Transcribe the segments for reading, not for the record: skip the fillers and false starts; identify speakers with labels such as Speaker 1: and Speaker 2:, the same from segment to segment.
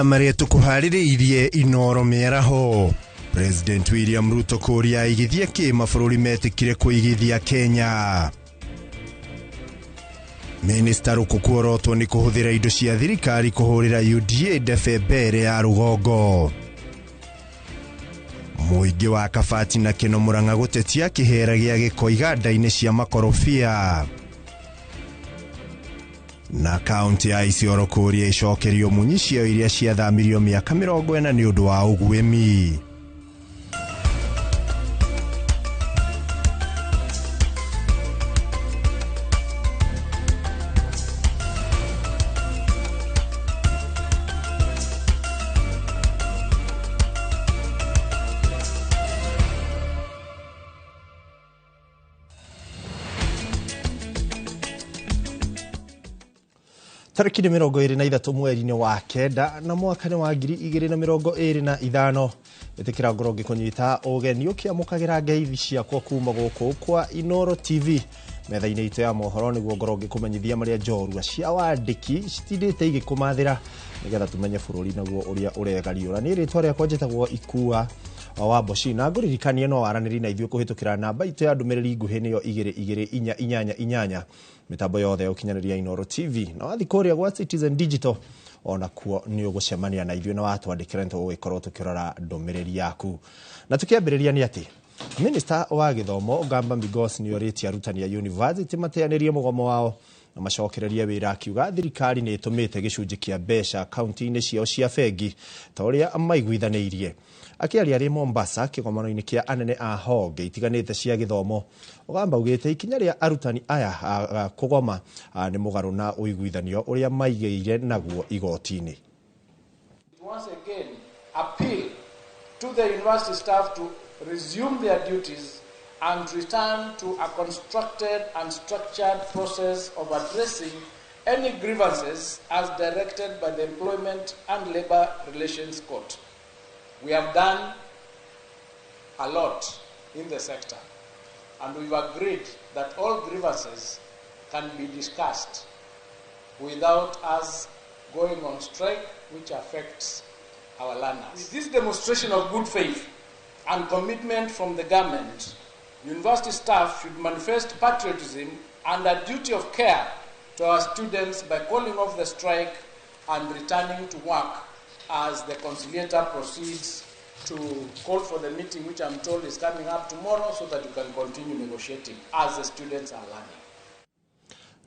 Speaker 1: maria tukuhaririirie Inoro Mĩaraho. President William Ruto kũria igithia ki mabũrũri metikire kuigithia Kenya. Minister Rukukuorotwo ni kuhuthira indo cia thirikari kuhurira UDA ndebe mbere ya rugongo. Muingi wa Kabati na Kino Murang'a gutetia kihera gia giko iganda-ini cia makorobia. Na kaunti ya Isiolo kuria icokerio munyicio iria ciathamirio miaka 40 ni undu wa ugwimi. Tariki ni 23 mweri-ini wa kenda na mwaka ni wa 2025 itikira ngorogi kunyita ugeni ukiamukagira ngeithi ciakwa kuma guku kwa Inoro TV metha-ini itu ya mohoro niguo ngorogi kumenyithia maria njorua cia wandiki citindite igikumathira nigetha tumenye bururi naguo uria uregariura ni ritwa riakwa njitagwo Ikua wa Boshi na nguririkanie no waraniri na ithuĩ kuhitukira namba itu ya ndumiriri nguhi niyo 2288 mitambo yothe ukinyaniria Inoro TV na wathi kuria gwa Citizen Digital ona kuo ni ugucemania na ithuĩ na watwandikira nto ugikorwo tukirora ndumiriri yaku na tukiambiriria ni ati Minister wa Githomo Gamba Migos ni oriti arutani ya university mateanirie mugomo wao na macokereria wira akiuga thirikari ni itumite gicunji kia mbeca county-ini ciao cia bengi ta uria amaiguithaniirie akiaria ri Mombasa kigomano-ini kia anene a honge itiganite cia githomo ugamba ugite ikinya ria arutani aya kugoma ni mugaru na uiguithanio uria maigeire naguo igoti-ini.
Speaker 2: Once again appeal to the university staff to resume their duties and return to a constructed and structured process of addressing any grievances as directed by the Employment and Labor Relations Court. We have done a lot in the sector, and we've agreed that all grievances can be discussed without us going on strike, which affects our learners. With this demonstration of good faith and commitment from the government, university staff should manifest patriotism and a duty of care to our students by calling off the strike and returning to work as the conciliator proceeds to call for the meeting, which I'm told is coming up tomorrow, so that you can continue negotiating as the students are learning.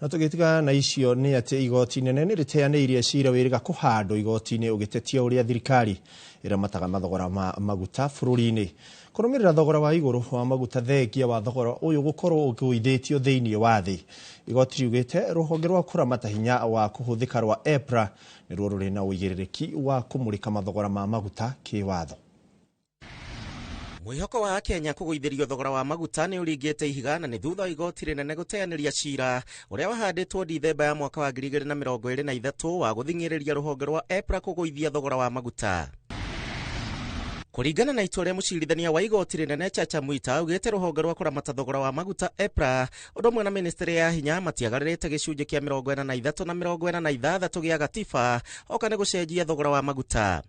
Speaker 1: Na tugitiga na icio ni ati igoti nene ni riteaniirie cira wiriga kuhando igoti-ini ugitetia uria thirikari iramataga mathogora ma maguta bururi-ini kurumirira thogora wa iguru wa maguta thengia wa thogora uyu gukorwo uguithitio thiini wa thi igoti riugite ruhonge rwa kuramata hinya wa kuhuthika rwa EPRA ni ruo ruri na uigiririki wa kumurika mathogora ma maguta kiwatho.
Speaker 3: Mwihoko wa Kenya kuguithirio thogora wa maguta ni uringite ihiga na ni thutha igoti rinene guteaniria cira uria wahanditwo Dithemba ya mwaka wa 2023 wa guthingiriria ruhonge rwa EPRA kuguithia thogora wa maguta. Kuringana na itua ria mucirithania wa igoti rinene Chacha Mwita ugite ruhonge rwa kuramata thogora wa maguta EPRA undu mwe na ministry ya hinya matiagaririte gicunji kia 43 na 46 gia gatiba okane gucenjia thogora wa maguta.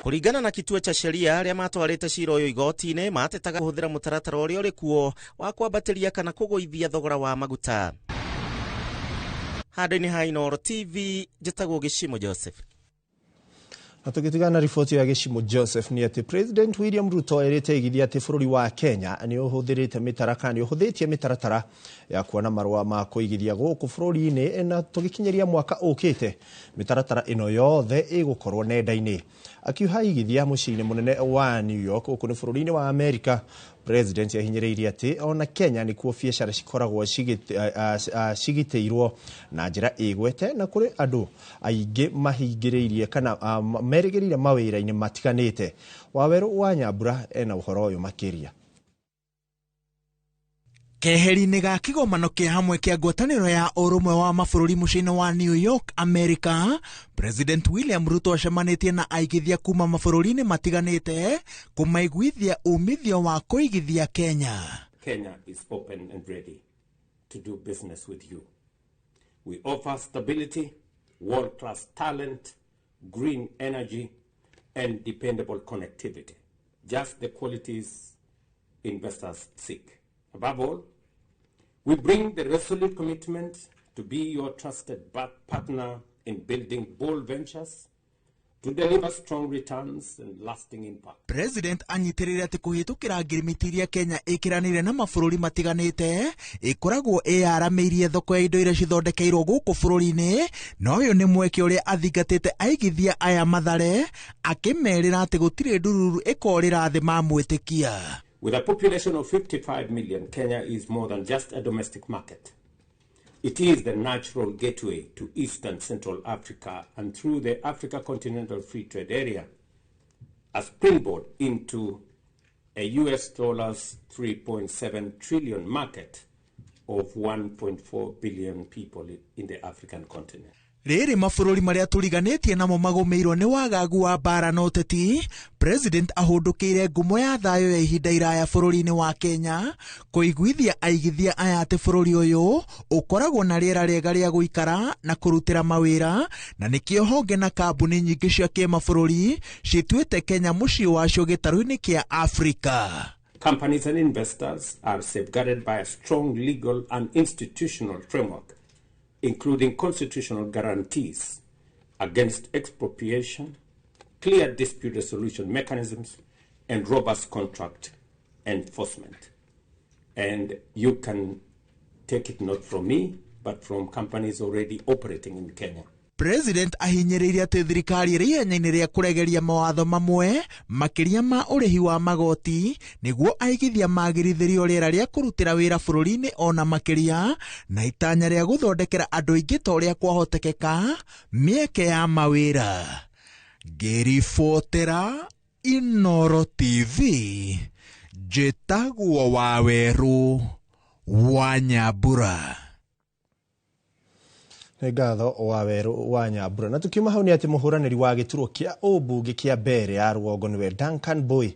Speaker 3: Kuringana na kituo cha sheria aria matwarite cira uyu igoti-ini matetaga kuhuthira mutaratara uria uri kuo wa kwambatiria kana kuguithia thogora wa maguta. Handũ-inĩ ha Inoro TV njĩtagwo Gĩcimo Joseph.
Speaker 1: Atugitigana ripoti ya Gĩcimo Joseph ni ati President William Ruto erite igithia ati bururi wa Kenya ni uhuthirite mitarakani uhuthitie mitaratara ya kuona marua ma kuigithia guku bururi-ini na tugikinyeria mwaka ukite mitaratara ino yothe igukorwo nenda-ini. Akiuha igithia muciĩ-ini munene wa New York uku ni bururi-ini wa America, President yahinyiriirie ati ona Kenya ni kuo biacara cikoragwo cigiteirwo na njira igwete na kuri andu aingi mahingiriirie kana merigirire mawira-ini matiganite. Waweru wa Nyambura ena uhoro uyu makiria.
Speaker 4: Keheri-inĩ ga kĩgomano kĩa hamwe kĩa ngwatanĩro ya ũrũmwe wa mabũrũri mũciĩ-inĩ wa New York, America, President William Ruto acemanĩtie na aigithia kuma mabũrũri-inĩ matiganĩte kũmaiguithia umithio wa kũigithia Kenya.
Speaker 5: Kenya is open and ready to do business with you. We offer stability, world-class talent, green energy, and dependable connectivity. Just the qualities investors seek. Above all, we bring the resolute commitment to be your trusted partner in building bold ventures to deliver strong returns and lasting impact.
Speaker 4: President anyitirire ati kuhitukira ngirimiti iria Kenya ikiranire na mabũrũri matiganite ikoragwo ĩyaramĩirie thoko ya indo iria cithondekeirwo gũkũ bũrũri-inĩ, no ũyũ nĩ mweke ũrĩa athingatĩte aigithia aya Mathare akĩmerĩra atĩ gũtirĩ ndururu ĩkorĩra thĩ mamwĩtĩkia.
Speaker 5: With a population of 55 million, Kenya is more than just a domestic market. It is the natural gateway to East and Central Africa, and through the Africa Continental Free Trade Area, a springboard into a US $3.7 trillion market of 1.4 billion people in the African continent.
Speaker 4: Rĩrĩ mabũrũri marĩa tũriganĩtie namo magũmĩirwo nĩ wagagu wa mbara na ũteti, President ahũndũkĩire ngumo ya thayũ ya ihinda iraya bũrũri-inĩ wa Kenya, kũiguithia aigithia aya atĩ bũrũri ũyũ ũkoragwo na rĩera rĩega rĩa gũikara na kũrutĩra mawĩra, na nĩkĩo honge na kambuni nyingĩ cia kĩmabũrũri cituĩte Kenya mũciĩ wacio gĩtarũ-inĩ kĩa Africa.
Speaker 5: Companies and investors are safeguarded by a strong legal and institutional framework, including constitutional guarantees against expropriation, clear dispute resolution mechanisms, and robust contract enforcement. And you can take it not from me, but from companies already operating in Kenya.
Speaker 4: President ahinyĩrĩirie atĩ thirikari ĩrĩ ihenya-inĩ rĩa kũregeria mawatho mamwe makĩria ma ũrĩhi wa magoti nĩguo aigithia magĩrithĩrio rĩera rĩa kũrutĩra wĩra bũrũri-inĩ ona makĩria na itanya rĩa gũthondekera andũ aingĩ ta ũrĩa kwahotekeka mĩeke ya mawĩra. Ngĩribotera Inooro TV, njĩtagwo Wawerũ wa Nyambura.
Speaker 1: Ngatho Wawerũ wa Nyambura. Na tukiuma hau nĩ atĩ mũhũranĩri wa gĩturwa kĩa ũmbunge kĩa Mbere ya rũgongo nĩwe Duncan Boy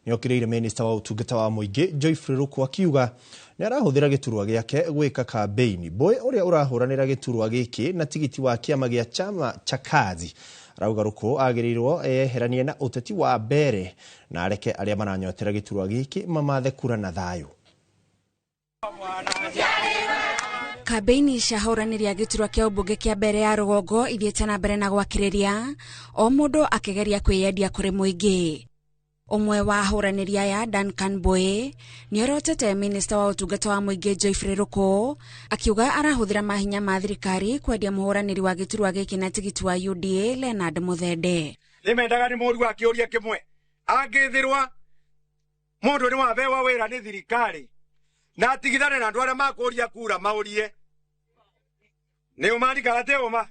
Speaker 1: nĩokĩrĩire Minister wa ũtungata wa mũingĩ Geoffrey Ruku akiuga nĩ arahũthĩra gĩturwa gĩake gwĩka kambeini. Boy ũrĩa ũrahũranĩra gĩturwa gĩkĩ na tigiti wa kĩama gĩa chama cha Kazi arauga Ruku agĩrĩirwo eheranie na ũteti wa Mbere na areke arĩa maranyotera gĩturwa gĩkĩ mamathe kura na thayũ.
Speaker 6: Kambeini cia hũranĩri ya gĩturwa kĩa ũmbunge kĩa Mbere ya rũgongo ithiĩte na mbere na gwakĩrĩria o mũndũ akĩgeria kwĩyendia kũrĩ mũingĩ. Ũmwe wa ahũranĩri aya Duncan Boy nĩorotete Minister wa ũtungata wa mũingĩ Geoffrey Ruku akiuga arahũthĩra mahinya ma thirikari kwendia mũhũranĩri wa gĩturwa gĩkĩ na tigiti wa UDA Leonard Muthende.
Speaker 7: Nĩmendaga nĩ mũrũ akĩũria kĩmwe angĩthirwa mũndũ nĩ wabewa wĩra nĩ thirikari na atigithane na andũ arĩa makũria kura maurie nĩ ũmandikaga te ũma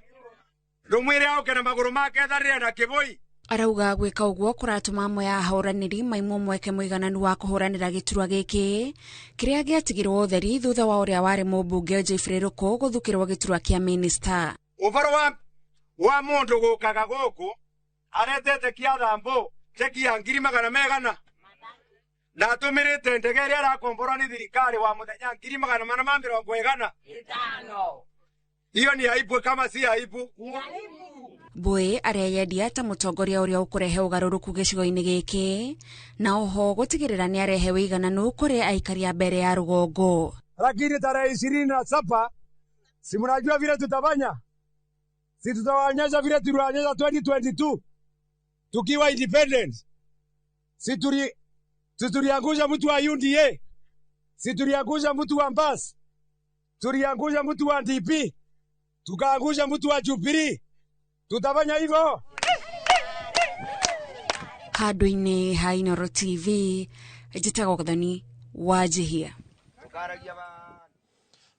Speaker 7: ndũmwĩre aũke na magũrũ make etharĩre na kĩboi.
Speaker 6: Arauga gwĩka ũguo kũratũma amwe ya ahũranĩri maimwo mweke mũigananu wa kũhũranĩra gĩturwa gĩkĩ kĩrĩa gĩatigirwo ũtheri thutha wa ũrĩa warĩ mũmbunge Geoffrey Ruku gũthukĩrwo gĩturwa kĩa Minister.
Speaker 7: Ũbaro wa mũndũ gũkaga gũkũ aretete kĩathambo cheki ya 200 na atũmĩrĩte ndege ĩrĩa arakomborwo nĩ thirikari wa mũthenya 450. Hiyo ni aibu kama si aibu.
Speaker 6: Boy areyendia ta mũtongoria ũrĩa ũkũrehe ũgarũrũku gĩcigo-inĩ gĩkĩ na oho gũtigĩrĩra nĩ arehe ũigananu kũrĩ aikari a Mbere ya rũgongo.
Speaker 7: Lakini tarehe 27 si mnajua vile tutafanya? Si tutawaonyesha vile tulionyesha 2022 tukiwa independent. Si tuliangusha mtu wa UDA, si tuliangusha mtu wa Mbas, tuliangusha mtu wa DP, tukaangusha mtu wa Jubilee. Tutafanya hivyo.
Speaker 6: Handũ-inĩ ha Inooro TV, njĩtagwo Gathoni Wanjihia.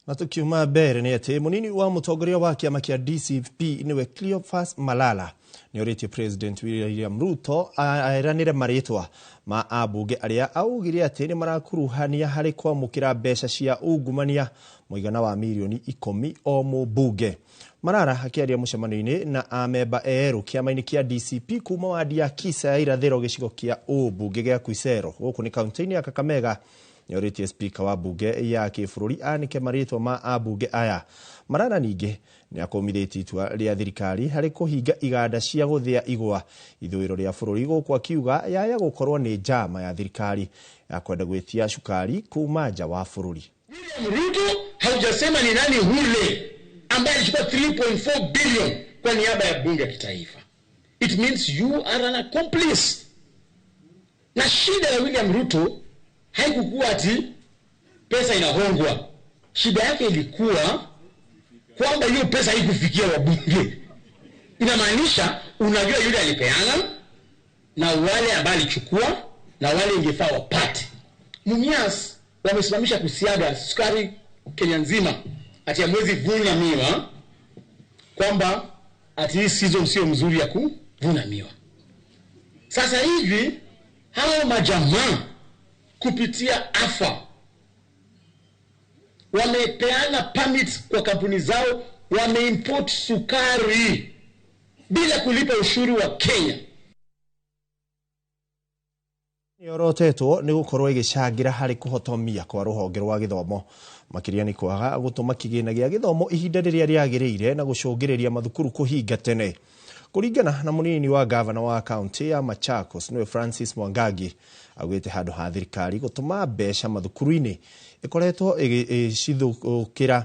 Speaker 1: Na tukiuma Mbere nĩ atĩ mũnini wa mũtongoria wa kĩama kĩa DCP nĩwe Cleophas Malala nĩorĩtie President William Ruto aeranĩre marĩtwa ma ambunge arĩa augire atĩ nĩ marakuruhania harĩ kwamũkĩra mbeca cia ungumania mũigana wa milioni 10 o mũmbunge. Malala akĩaria mũcemanio-inĩ na amemba erũ kĩama-inĩ kĩa DCP kuma wa Kisa ya irathĩro gĩcigo kĩa ũmbunge gĩa Kuisero gũkũ nĩ kaunti-inĩ ya Kakamega nĩorĩtie spika wa mbunge ya kĩbũrũri anĩke marĩtwa ma ambunge aya. Marara ningĩ nĩakũmithĩtie itua rĩa thirikari harĩ kũhinga iganda cia gũthĩa igwa ithũĩro rĩa bũrũri, gũkũ akiuga yaya gũkorwo nĩ njama ya thirikari ya kwenda gwĩtia cukari kuma nja wa bũrũri.
Speaker 8: William Ruto haujasema ni nani hule ambaye alichukua 3.4 billion kwa niaba ya bunge ya kitaifa. It means you are an accomplice. Na shida ya William Ruto haikukuwa ati pesa inahongwa. Shida yake ilikuwa kwamba hiyo pesa haikufikia wabunge. Inamaanisha unajua yule alipeana na wale ambao alichukua na wale ingefaa wapate. Mumias wamesimamisha kusiaga sukari Kenya nzima ati ya mwezi vuna miwa, kwamba ati hii season sio mzuri ya kuvuna miwa. Sasa hivi hao majamaa kupitia AFA wamepeana permits kwa kampuni zao, wameimport sukari bila kulipa ushuru wa Kenya.
Speaker 1: Yorotetwo nĩ gũkorwo ĩgĩcangira harĩ kũhotomia kwa rũhonge rwa gĩthomo, makĩria nĩ kwaga gũtũma kĩgĩna gĩa gĩthomo ihinda rĩrĩa rĩagĩrĩire na gũcũngĩrĩria mathukuru kũhinga tene. Kũringana na mũnini wa gavana wa kaunti ya Machakos nĩwe Francis Mwangangi, augĩte handũ ha thirikari gũtũma mbeca mathukuru-inĩ ĩkoretwo ĩgĩcithũkĩra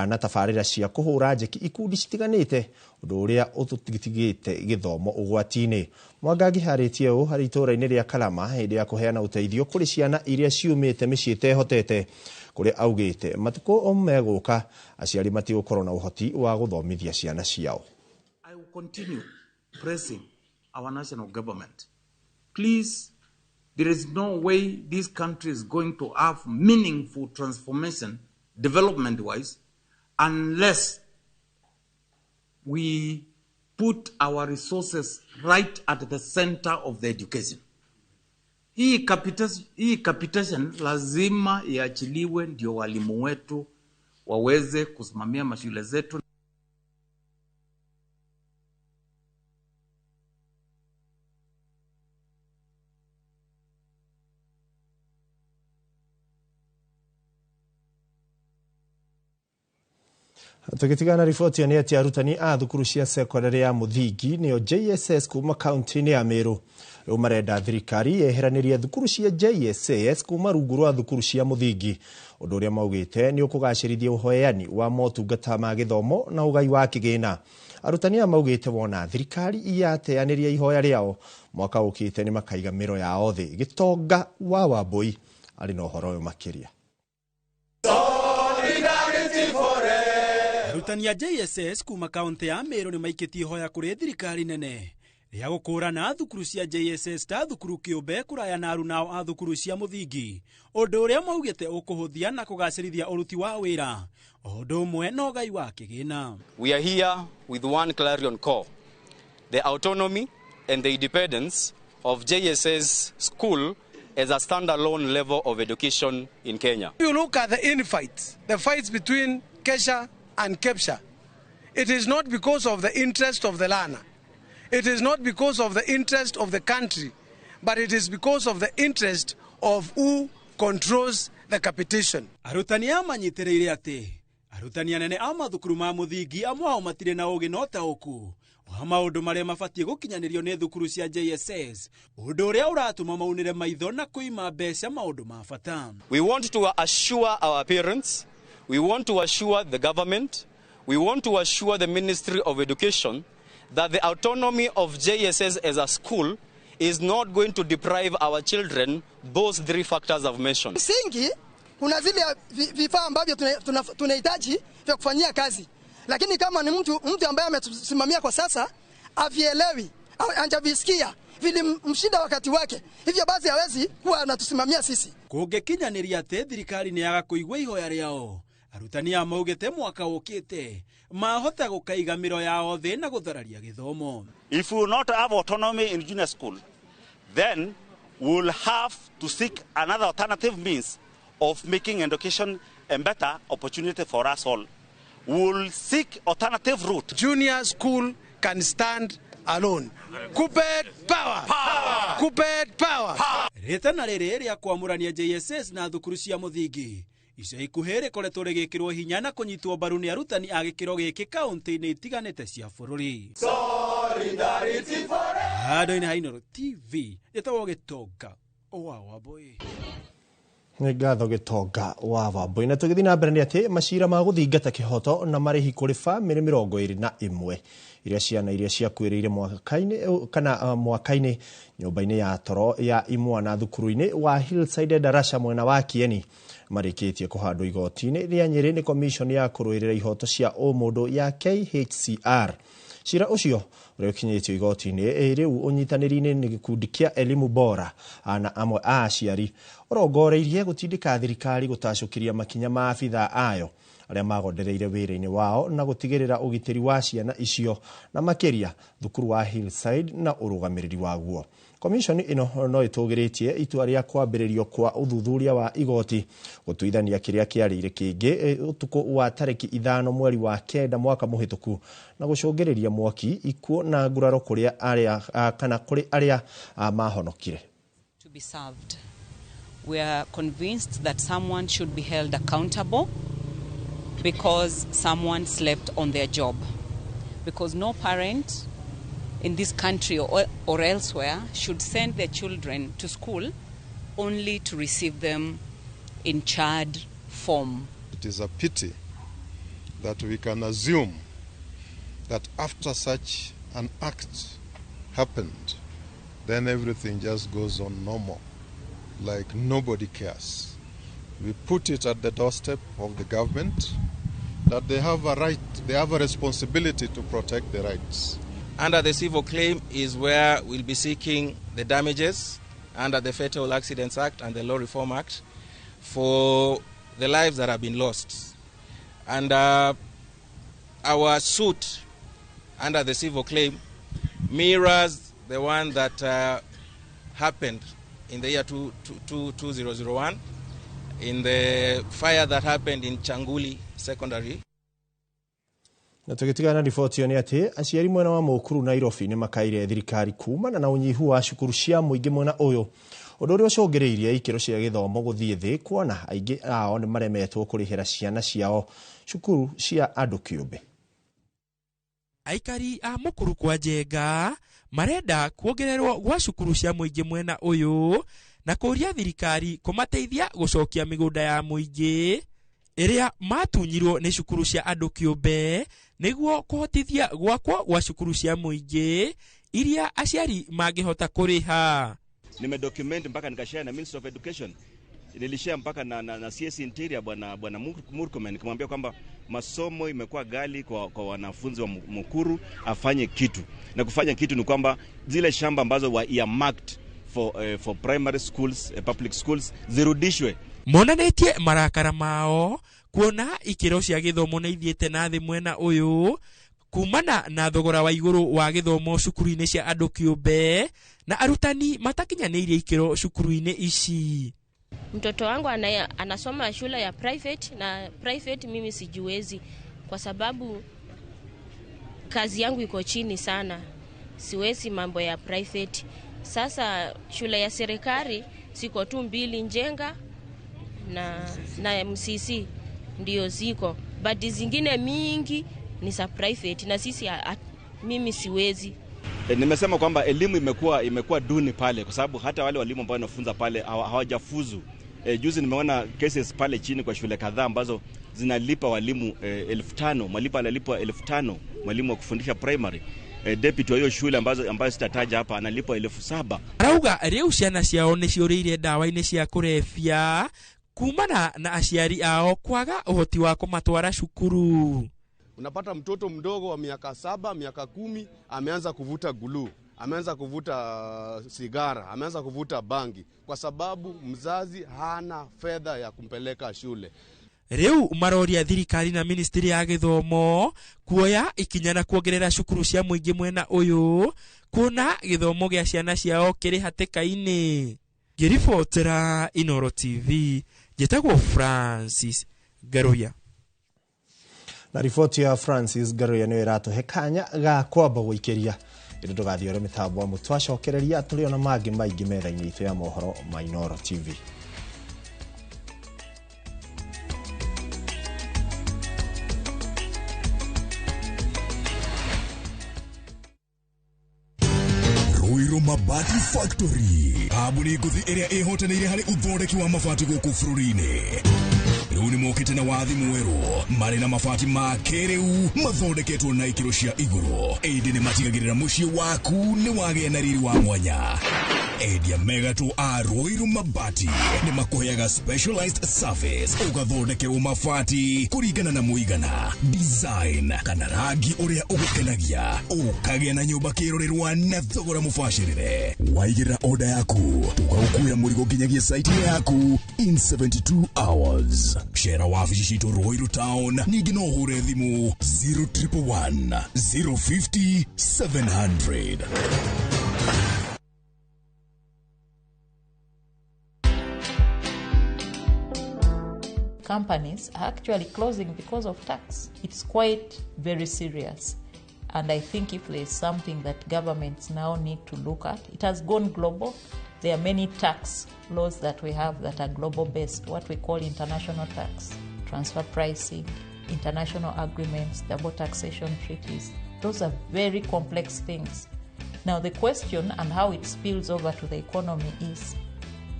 Speaker 1: na tabarĩra cia kũhũra njeki ikundi citiganĩte, ũndũ ũrĩa ũtũtigĩte gĩthomo ũgwati-inĩ. Mwangangi harĩtie ũũ harĩ itũũra-inĩ rĩa Karama hĩndĩ ya kũheana ũteithio kũrĩ ciana iria ciumĩte mĩciĩ ĩtehotete, kũrĩa augĩte matukũ megũka aciari matigũkorwo na ũhoti wa gũthomithia ciana ciao.
Speaker 9: I will continue pressing our national government. Please, there is no way this country is going to have meaningful transformation, development-wise, unless we put our resources right at the center of the education. Hii capitation lazima iachiliwe ndio walimu wetu waweze kusimamia mashule zetu.
Speaker 1: Tukitigana riboti ya ati arutani a thukuru cia sekondari ya muthingi nĩo JSS kuma kaunti-inĩ ya Meru rĩu marenda thirikari yeheranirie thukuru cia JSS kuma rungu rwa thukuru cia muthingi, ũndũ ũrĩa maugĩte nĩ ũkũgacĩrithia ũhoeani wa motungata ma gĩthomo na ũgai wa kĩgĩna. Arutani aya maugĩte wona thirikari yateanĩria ihoya rĩao mwaka ũkĩte nĩ makaiga mĩro yao thĩ. Gĩtonga wa Wambui arĩ na ũhoro ũyũ makĩria.
Speaker 10: Arutani ya JSS kuma kaunti ya Meru nĩ maikĩtie ihoya kũrĩ thirikari nene rĩa gũkũrana thukuru cia JSS ta thukuru kĩũmbe kũraya na arunao a thukuru cia muthingi, ũndũ ũrĩa maugĩte ũkũhũthia na kũgacĩrithia ũruti wa wĩra o ũndũ ũmwe na ũgai wa kĩgĩna.
Speaker 11: We are here with one clarion call: the autonomy and the independence of JSS school as a standalone level of education in Kenya.
Speaker 12: You look at the infights, the fights between Kesha and Kepsha. It is not because of the interest of the learner. It is not because of the interest of the country, but it is because of the interest of who controls the capitation.
Speaker 10: Arutani amanyitĩrĩire atĩ arutani anene a mathukuru ma muthingi amwe ao matirĩ na ũgĩ na ũtaũku wa maũndũ marĩa mabatiĩ gũkinyanĩrio nĩ thukuru cia JSS, ũndũ ũrĩa ũratũma maunĩre maitho na kũima mbeca maũndũ ma bata.
Speaker 11: We want to assure our parents, we want to assure the government, we want to assure the Ministry of Education that the autonomy of JSS as a school is not going to deprive our children those three factors I've mentioned.
Speaker 13: Singi kuna zile vifaa ambavyo tunahitaji vya kufanyia kazi, lakini kama ni mtu ambaye ametusimamia kwa sasa avielewi anjavisikia vile mshida wakati wake, hivyo basi hawezi kuwa anatusimamia sisi.
Speaker 10: Kũngĩkinyanĩria atĩ thirikari nĩ yaga kũigua ihoya rĩao, arutani a maugĩte mwaka ũkĩte mahota gũkaiga mĩro yao thĩ na gũthararia gĩthomo.
Speaker 14: If we will not have autonomy in junior school, then we will have to seek another alternative means of making education a better opportunity for us all. We will seek alternative route.
Speaker 12: Junior school can stand alone. Kuppet power. Kuppet power.
Speaker 10: Ritana riri ria kwamurania JSS na thukuru cia muthingi ica ikuhĩ rĩkoretwo rĩgĩkĩrwo hinya na kũnyitwo mbaru nĩ arutani a gĩkĩro gĩkĩ kaunti-inĩ itiganĩte cia bũrũri. Handũ-inĩ ha Inooro TV gĩtagwo Gĩtonga wa Wambũi.
Speaker 1: Nĩ ngatho Gĩtonga wa Wambũi. Na tũgĩthiĩ na mbere nĩ atĩ macira ma gũthingata kĩhoto na marĩhi kũrĩ bamĩrĩ 21 iria ciana iria ciakuĩrĩire mwaka-inĩ nyũmba-inĩ ya toro ya Imwana thukuru-inĩ wa Hillside Darasha mwena wa Kieni marĩkĩtie kũhandwo igoti-inĩ rĩa Nyĩrĩ nĩ commission ya kũrũĩrĩra ihoto cia ũmũndũ ya KHCR. Cira ũcio ũrĩa ũkinyĩtio igoti-inĩ rĩu ũnyitanĩri-inĩ nĩ gĩkundi kĩa Elimu Bora na amwe a aciari ũrongoreirie gũtindĩka thirikari gũtacũkĩria makinya ma abitha ayo arĩa magondereire wĩra-inĩ wao na gũtigĩrĩra ũgitĩri wa ciana icio na makĩria thukuru wa Hillside na ũrũgamĩrĩri waguo. Commission ĩno no ĩtũgĩrĩtie itua rĩa kwambĩrĩrio kwa ũthuthuria wa igoti gũtuithania kĩrĩa kĩarĩire kĩngĩ ũtukũ wa tarĩki 5 mweri wa 9 mwaka mũhĩtũku na gũcũngĩrĩria mwaki ikuũ na nguraro kũrĩ arĩa mahonokire.
Speaker 15: To be served. We are convinced that someone should be held accountable because someone slept on their job. Because no parent in this country or elsewhere should send their children to school only to receive them in charred form.
Speaker 16: It is a pity that we can assume that after such an act happened, then everything just goes on normal, like nobody cares. We put it at the doorstep of the government that they have a right, they have a responsibility to protect the rights.
Speaker 17: Under the civil claim is where we'll be seeking the damages under the Fatal Accidents Act and the Law Reform Act for the lives that have been lost. And our suit under the civil claim mirrors the one that happened in the year 2001 in the fire that happened in Changuli Secondary.
Speaker 1: Na tũgĩtigana riboti ĩyo nĩ atĩ aciari mwena wa Mũkuru Nairobi nĩ makaire thirikari kumana na ũnyihu wa cukuru cia mũingĩ mwena ũyũ. Ũndũ ũrĩa ũcũngĩrĩirie ikĩro cia gĩthomo gũthiĩ thĩ kuona aingĩ ao nĩ maremetwo kũrĩhĩra ciana ciao cukuru cia andũ kĩũmbe.
Speaker 18: Aikari a Mũkuru kwa Njenga marenda kuongererwo gwa cukuru cia mũingĩ mwena ũyũ na kũria thirikari kũmateithia gũcokia mĩgũnda ya mũingĩ ĩrĩa matunyirwo nĩ cukuru cia andũ kĩũmbe nĩguo kũhotithia gwakwo gwa cukuru cia mũingĩ iria aciari mangĩhota kũrĩha.
Speaker 19: Nimedocument mpaka nikashare na Minister of Education. Nilishare mpaka na CS Interior bwana Murkomen nikamwambia kwamba masomo imekuwa gali kwa wanafunzi wa Mukuru afanye kitu. Na kufanya kitu ni kwamba zile shamba ambazo wa earmarked for primary schools, public schools zirudishwe.
Speaker 18: Monanetie marakara mao kuona ikĩro cia gĩthomo nĩ ithiĩte na thĩ mwena ũyũ kumana na thogora wa igũrũ wa gĩthomo cukuru-inĩ cia andũ kĩũmbe na arutani matakinyanĩirie ikĩro cukuru-inĩ ici.
Speaker 20: Mtoto wangu anasoma shule ya private na private mimi sijiwezi kwa sababu kazi yangu iko chini sana. Siwezi mambo ya private. Sasa shule ya serikali siko tu 2 Njenga na MCC ndio ziko, but zingine mingi ni za private na sisi mimi siwezi.
Speaker 19: Nimesema kwamba elimu imekuwa duni pale kwa sababu hata wale walimu ambao wanafunza pale hawajafuzu. Juzi nimeona cases pale chini kwa shule kadhaa ambazo zinalipa walimu 1500, mwalimu analipwa 1500, mwalimu wa kufundisha primary. Deputy wa hiyo shule ambazo sitataja hapa analipwa 7000.
Speaker 18: Arauga rĩu ciana ciao nĩ ciũrĩire ndawa-inĩ cia kũrebia kumana na aciari ao kwaga ũhoti wa kũmatwara cukuru.
Speaker 21: Unapata mtoto mdogo wa miaka 7, miaka 10 ameanza kuvuta gulu, ameanza kuvuta sigara, ameanza kuvuta bangi kwa sababu mzazi hana fedha ya kumpeleka shule.
Speaker 18: Rĩu maroria thirikari na ministry ya gĩthomo kuoya ikinya na kuongerera cukuru cia mũingĩ mwena ũyũ kuona gĩthomo gĩa ciana ciao kĩrĩ hatĩka-inĩ. Ngĩribotera Inooro TV njĩtagwo Francis Garoya. Na riboti ya Francis Garoya nĩ ĩratũhe kanya ga kwamba gũikĩria
Speaker 1: ndugathio mitambo amu twacokereria turi ona mangi maingi metha-ini itu ya mohoro ma Inooro TV.
Speaker 2: Ruiru Mabati Factory kambuni nguthi iria ihotanĩire harĩ uthondeki wa mabati gũkũ bũrũri-inĩ. Rĩu nĩ mokĩte na wathi mwerũ marĩ na mabati ma kĩrĩu mathondeketwo na ikĩro cia igũrũ. Ĩndĩ nĩ matigagĩrĩra mũciĩ waku nĩ wagĩa na riri wa mwanya. Endia megatũ a Ruiru Mabati nĩ makũheaga specialized service ũgathondekerwo mabati kũringana na mũigana, design kana rangi ũrĩa ũgũkenagia, ũkagĩa na nyũmba kĩrorerwa na thogora mũbacĩrĩre. Waigĩrĩra order yaku ũgagũkuĩra mũrigo nginyagia site yaku in 72 hours. Share wabici citũ Ruiru Town, ningĩ no ũhũre thimũ 0111 050 700.
Speaker 22: Companies are actually closing because of tax. It's quite very serious. And I think if there's something that governments now need to look at, it has gone global. There are many tax laws that we have that are global based, what we call international tax, transfer pricing, international agreements, double taxation treaties. Those are very complex things. Now the question and how it spills over to the economy is,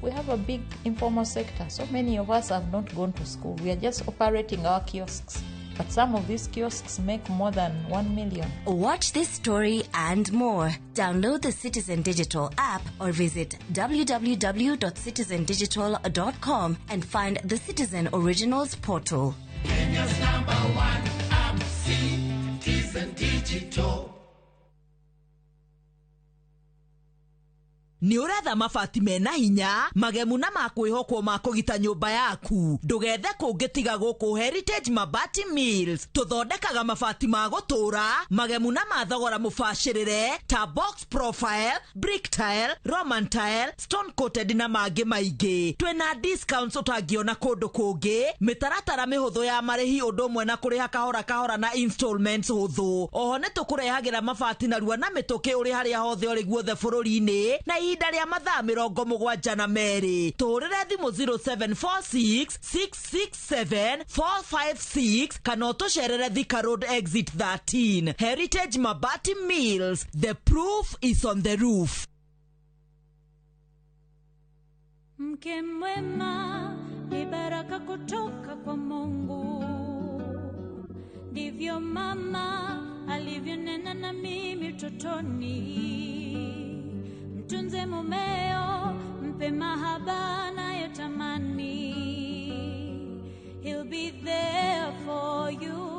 Speaker 22: we have a big informal sector. So many of us have not gone to school. We are just operating our kiosks. But some of these kiosks make more than 1 million.
Speaker 23: Watch this story and more. Download the Citizen Digital app or visit www.citizendigital.com and find the Citizen Originals portal.
Speaker 24: Kenya's #1 app, Citizen Digital.
Speaker 25: Ni uretha mabati mena hinya magemu na makwihokwo ma kugita nyumba yaku ndugethe kungitiga guku Heritage Mabati Mills tuthondekaga mabati ma gutura magemu na mathogora mubashirire ta box profile, brick tile, roman tile, stone coated na mangi maingi. Twina discounts utangiona kundu kungi, mitaratara mihuthu ya marihi undu mwe na kuriha kahora kahora na installments huthu. Oho ni tukurehagira mabati na ruwa na mituki uri haria hothe uri guothe bururi-ini na ihinda rĩa mathaa 72 tũhũrĩre thimũ 0746 667 456 kana ũtũcerere Thika Road exit 13. Heritage Mabati Mills, the proof is on the roof.
Speaker 26: Mke mwema ni baraka kutoka kwa Mungu, ndivyo mama alivyonena na mimi utotoni. Mtunze mumeo, mpe mahaba nayotamani. He'll be there for you.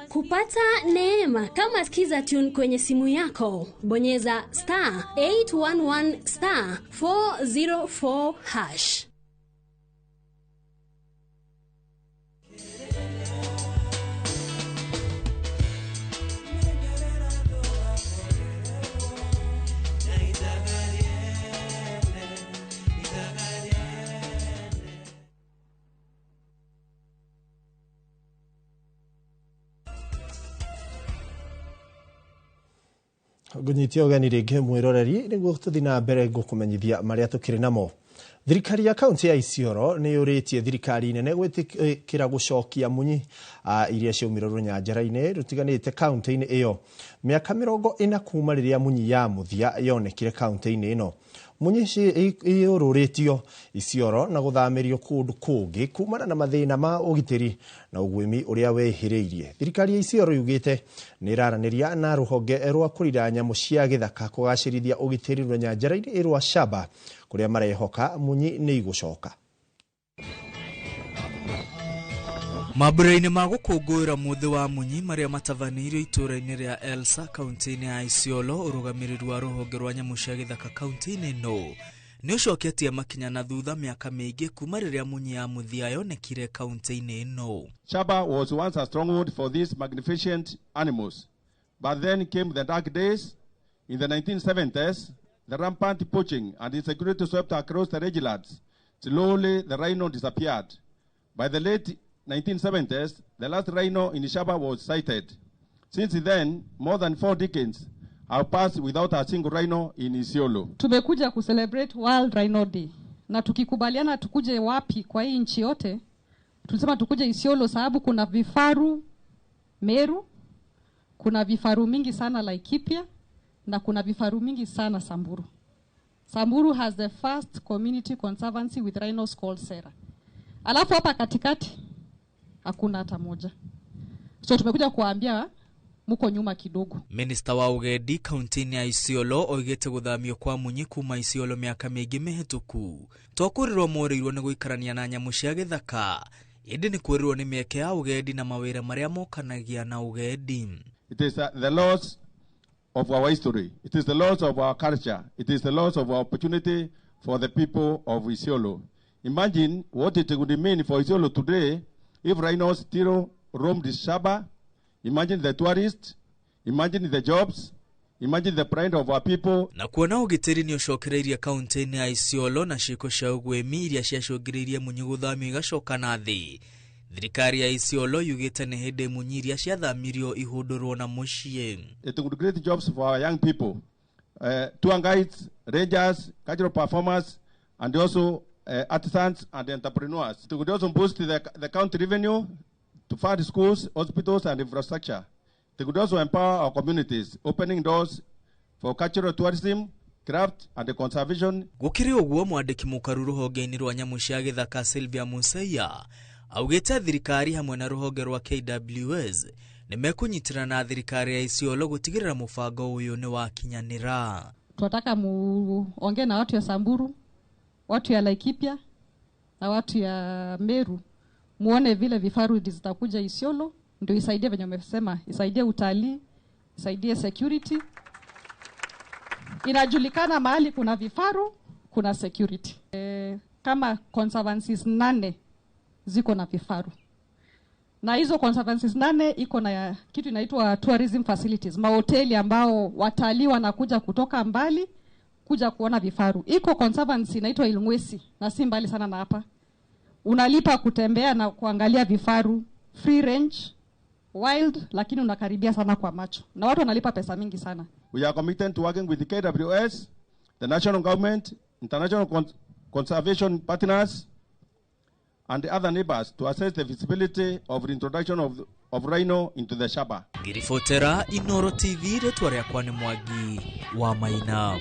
Speaker 27: Kupata neema kama skiza tune kwenye simu yako, bonyeza *811 *404#.
Speaker 1: Gunyitio ũgeni rĩngĩ mwĩroreri nĩguo tũthiĩ na mbere gũkũmenyithia marĩa tũkĩrĩ namo. Thirikari ya kaunti ya Isiolo nĩ yũrĩtie thirikari nene gwĩtĩkĩra gũcokia munyi iria ciaumire rũnyanjara-inĩ rũtiganĩte kaunti-inĩ ĩyo. Mĩaka 40 kuuma rĩrĩa munyi ya mũthia yonekire kaunti-inĩ ĩno. Munyi ĩyũrũrĩtio Isiolo na gũthamĩrio kũndũ kũngĩ kumana na mathĩna ma ũgitĩri na ũgwĩmi ũrĩa wehĩrĩirie. Thirikari ya Isiolo yugĩte nĩ ĩraranĩria na rũhonge rwa kũrira nyamũ cia gĩthaka kũgacĩrithia ũgitĩri rũnyanjara-inĩ rwa Shaba kũrĩa marehoka munyi nĩ igũcoka.
Speaker 28: Mambura-inĩ ma gũkũngũĩra mũthĩ wa munyi marĩa matabanĩirio itũra-inĩ rĩa Elsa kaunti-inĩ ya Isiolo, ũrũgamĩrĩri wa rũhonge rwa nyamũ cia gĩthaka kaunti-inĩ ĩno nĩ ũcoketie makinya na thutha mĩaka mĩingĩ kuma rĩrĩa munyi ya mũthia yonekire kaunti-inĩ ĩno.
Speaker 29: Shaba was once a stronghold for these magnificent animals, but then came the dark days. In the 1970s, the rampant poaching and insecurity swept across the rangelands. Slowly, the rhino disappeared. By the late 1970s, the last rhino in Shaba was sighted. Since then, more than 4 decades have passed without a single rhino in Isiolo.
Speaker 3: Tumekuja kucelebrate World Rhino Day. Na tukikubaliana tukuje wapi kwa hii nchi yote, tulisema tukuje Isiolo sababu kuna vifaru Meru, kuna vifaru mingi sana Laikipia, na kuna vifaru mingi sana Samburu. Samburu has the first community conservancy with rhinos called Sera. Alafu hapa katikati hakuna hata moja. So tumekuja kuambia muko nyuma kidogo.
Speaker 28: Minister wa ugendi kaunti ya Isiolo oigete guthamio kwa munyi kuma Isiolo miaka mingi mihituku. Twakurirwo morirwo ni guikarania na nyamu cia githaka. Indi ni kwirirwo ni mieke ya ugendi na mawira maria mokanagia na ugendi.
Speaker 29: It is the loss of our history. It is the loss of our culture. It is the loss of our opportunity for the people of Isiolo. Imagine what it would mean for Isiolo today if rhinos still roamed the Shaba. Imagine the tourists, imagine the jobs, imagine the pride of our people.
Speaker 28: Na kuona ugitiri ni ucokereirie kaunti ya Isiolo na ciiko cia ugwemi iria ciacungiririe munyi guthamio igacoka na thi. Thirikari ya Isiolo yugite ni hindi munyi iria ciathamirio ihundurwo na mucii.
Speaker 29: It would create jobs for our young people, tour guides, rangers, cultural performers, and also artisans and entrepreneurs. It would also boost the county revenue to fund schools, hospitals, and infrastructure. They could also empower our communities, opening doors for cultural tourism, craft, and conservation.
Speaker 28: Gukiri uguo mwandiki mukaru ruhonge-ini rwa nyamu cia githaka Sylvia Museia augite thirikari hamwe na ruhonge rwa KWS nimekunyitira na thirikari ya Isiolo gutigirira mubango uyu ni wakinyanira.
Speaker 3: Tunataka muongee na watu ya Samburu, watu ya Laikipia, na watu ya Meru. Muone vile vifaru zitakuja Isiolo, ndio isaidie venye umesema, isaidie utalii, isaidie security. Inajulikana mahali kuna vifaru, kuna security. Kama conservancies 8 ziko na vifaru. Na hizo conservancies 8 iko na kitu inaitwa tourism facilities, mahoteli ambao watalii wanakuja kutoka mbali kuja kuona vifaru. Iko conservancy inaitwa Ilngwesi na si mbali sana na hapa. Unalipa kutembea na kuangalia vifaru, free range, wild, lakini unakaribia sana kwa macho. Na watu wanalipa pesa mingi sana.
Speaker 29: We are committed to working with the KWS, the national government, international conservation partners, and the other neighbors to assess the feasibility of the introduction of rhino into the Shaba.
Speaker 28: Girifotera Inoro TV retwa rĩakwa nĩ Mwangi wa Maina.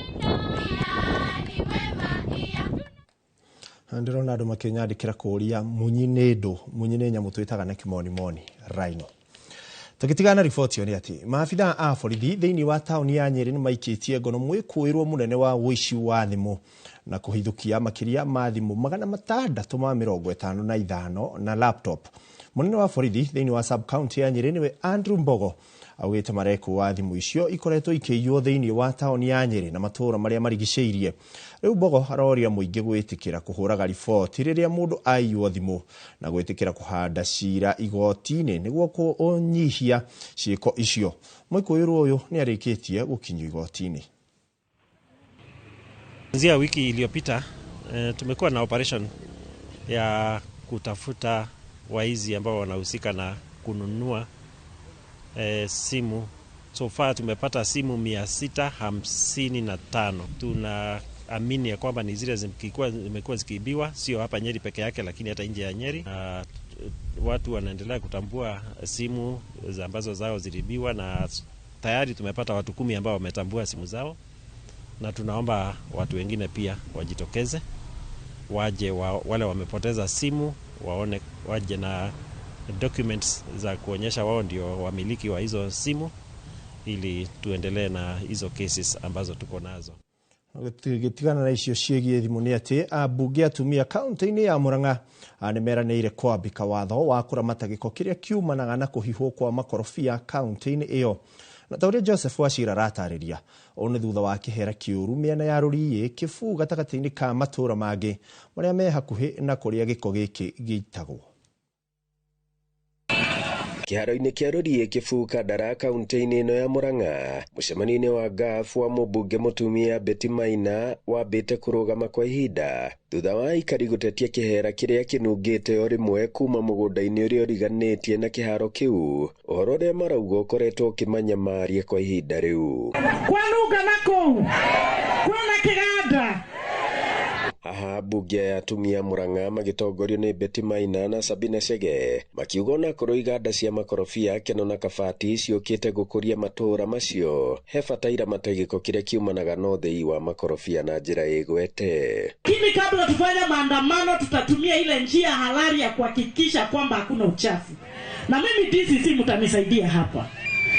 Speaker 1: Ndirona andu makinyandikira kuria munyi ni ndu, munyi ni nyamu twitaga na kimonimoni rhino. Tukitigana riboti ni ati maafitha a borithi thiini wa tauni ya Nyeri ni maikitie ngono mwikuirwo munene wa wici wa thimu na kuhithukia makiria ma thimu 655 na laptop. Munene wa borithi thiini wa sub county ya Nyeri niwe Andrew Mbogo augite mareko wa thimu icio ikoretwo ikiywo thiini wa tauni ya Nyeri na matura maria marigiceirie. Riu Mbogo aroria muingi gwitikira kuhuraga riboti riria mundu aiywo thimu na gwitikira kuhanda cira igoti-ini niguo kuonyihia ciiko icio. Mwikuirwo uyu ni arikitie gukinywa igoti-ini.
Speaker 4: Kuanzia wiki iliyopita tumekuwa na operation ya kutafuta waizi ambao wanahusika na kununua simu. So far tumepata simu 655. Tunaamini ya kwamba ni zile zimekuwa zikiibiwa, sio hapa Nyeri peke yake lakini hata nje ya Nyeri. Watu wanaendelea kutambua simu ambazo zao ziliibiwa na tayari tumepata watu 10 ambao wametambua simu zao. Na tunaomba watu wengine pia wajitokeze, waje wale wamepoteza simu, waje na documents za kuonyesha wao ndio wamiliki wa hizo simu ili tuendelee na hizo cases ambazo tuko nazo.
Speaker 1: Gitigana na icio ciegie thimu ni ati abunge atumia kaunti-ini ya Murang'a nimeranĩire kwambika watho wa kuramata giko kiria kiumanaga na kuhihwo kwa makorobia kaunti-ini iyo. Na tauria Joseph Wachira ratariria one thutha wa kihera kiuru miena ya Ruriĩ, Kibu gatagati-ini ka matura mangi maria me hakuhi na kuria giko giki gitagwo.
Speaker 5: kiharo-inĩ kĩa Rũriĩ Kĩbuka Ndara kaunti-inĩ ĩno ya Murang'a. Mũcemanio-inĩ wa GAF wa mũmbunge mũtumia Betty Maina wambĩte kũrũgama kwa ihinda thutha wa aikari gũtetia kĩhera kĩrĩa kĩnungĩte o rĩmwe kuma mũgũnda-inĩ ũrĩa ũriganĩtie na kĩharo kĩu, ũhoro ũrĩa marauga ũkoretwo ũkĩmanyamaria kwa ihinda rĩu.
Speaker 6: Kwanunga nakũu kwĩna kĩganda.
Speaker 5: Haha mbunge ya atumia Murang'a magĩtongorio nĩ Betty Maina na Sabina Chege makiuga ona korwo iganda cia makorobia Keno na Kabati ciũkĩte gũkũria matũũra macio, he bata iramata gĩko kĩrĩa kiumanaga na ũthĩi wa makorobia na njĩra ĩgwete.
Speaker 6: Lakini kabla tufanye maandamano tutatumia ile njia halali ya kuhakikisha kwamba hakuna uchafu. Na mimi DCC mtanisaidia hapa.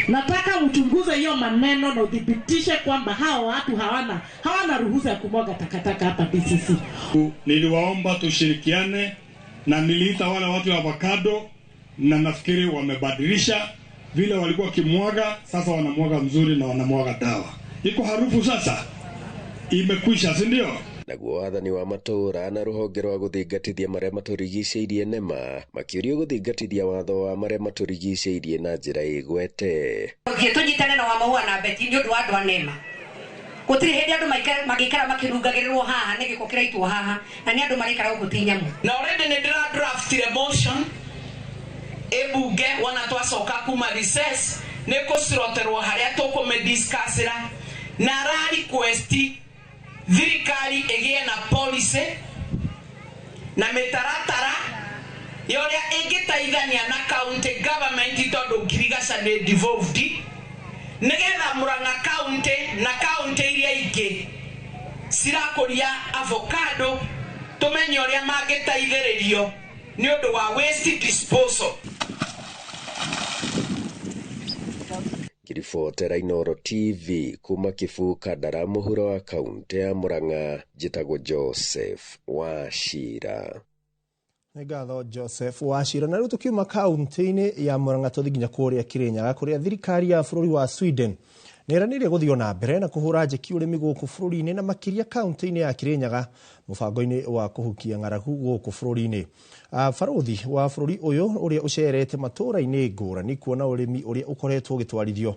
Speaker 6: Nataka uchunguze hiyo maneno na udhibitishe kwamba hao watu hawana ruhusa ya kumwaga takataka hapa DCC.
Speaker 7: Niliwaomba tushirikiane na niliita wale watu wa avocado na nafikiri wamebadilisha vile walikuwa kimwaga, sasa wanamwaga mzuri na wanamwaga dawa. Iko harufu sasa imekwisha, si ndio?
Speaker 5: Naguo wathani wa matũũra na rũhonge rwa gũthingatithia marĩa matũrigicĩirie NEMA makĩũrio gũthingatithia watho wa marĩa matũrigicĩirie na njĩra ĩgwete.
Speaker 8: Tũnyitane na Wamaua na Betty nĩ ũndũ wa andũ a NEMA. Gũtirĩ hĩndĩ andũ magĩikara makĩrungagĩrĩrwo haha nĩ gĩko kĩraitwo haha na nĩ andũ marĩikara gũkũ ti nyamũ.
Speaker 9: Na already nĩ ndĩra motion ebunge wana twacoka kuma recess nĩ kũciroterwo harĩa tũkũmĩdiscussĩra na request thirikari ĩgĩe na policy na mĩtaratara yũrĩa ĩngĩteithania na county government tondũ Girigaca nĩ devolved nĩgetha Murang'a county na county iria ingĩ cirakũria avocado tũmenye ũrĩa mangĩteithĩrĩrio nĩ ũndũ wa waste disposal.
Speaker 5: Kiribotera Inooro TV kuma Kĩbuka Ndara mũhuro wa kaunti ya Murang'a, njĩtagwo Joseph Wachira.
Speaker 1: Nĩ ngatho Joseph Wachira. Na rĩu tukiuma kaunti-inĩ ya Murang'a tũthiĩ nginya kũrĩa Kirinyaga kũrĩa thirikari ya bũrũri wa Sweden nĩranĩire gũthiĩ na mbere na kũhũra njeki ũrĩmi gũkũ bũrũri-inĩ na makĩria kaunti-inĩ ya Kirinyaga mũbango-inĩ wa kũhukia ng'aragu gũkũ bũrũri-inĩ. Barothi wa bũrũri ũyũ ũrĩa ũcerete matũũra-inĩ ngũrani kuona ũrĩmi ũrĩa ũkoretwo ũgĩtwarithio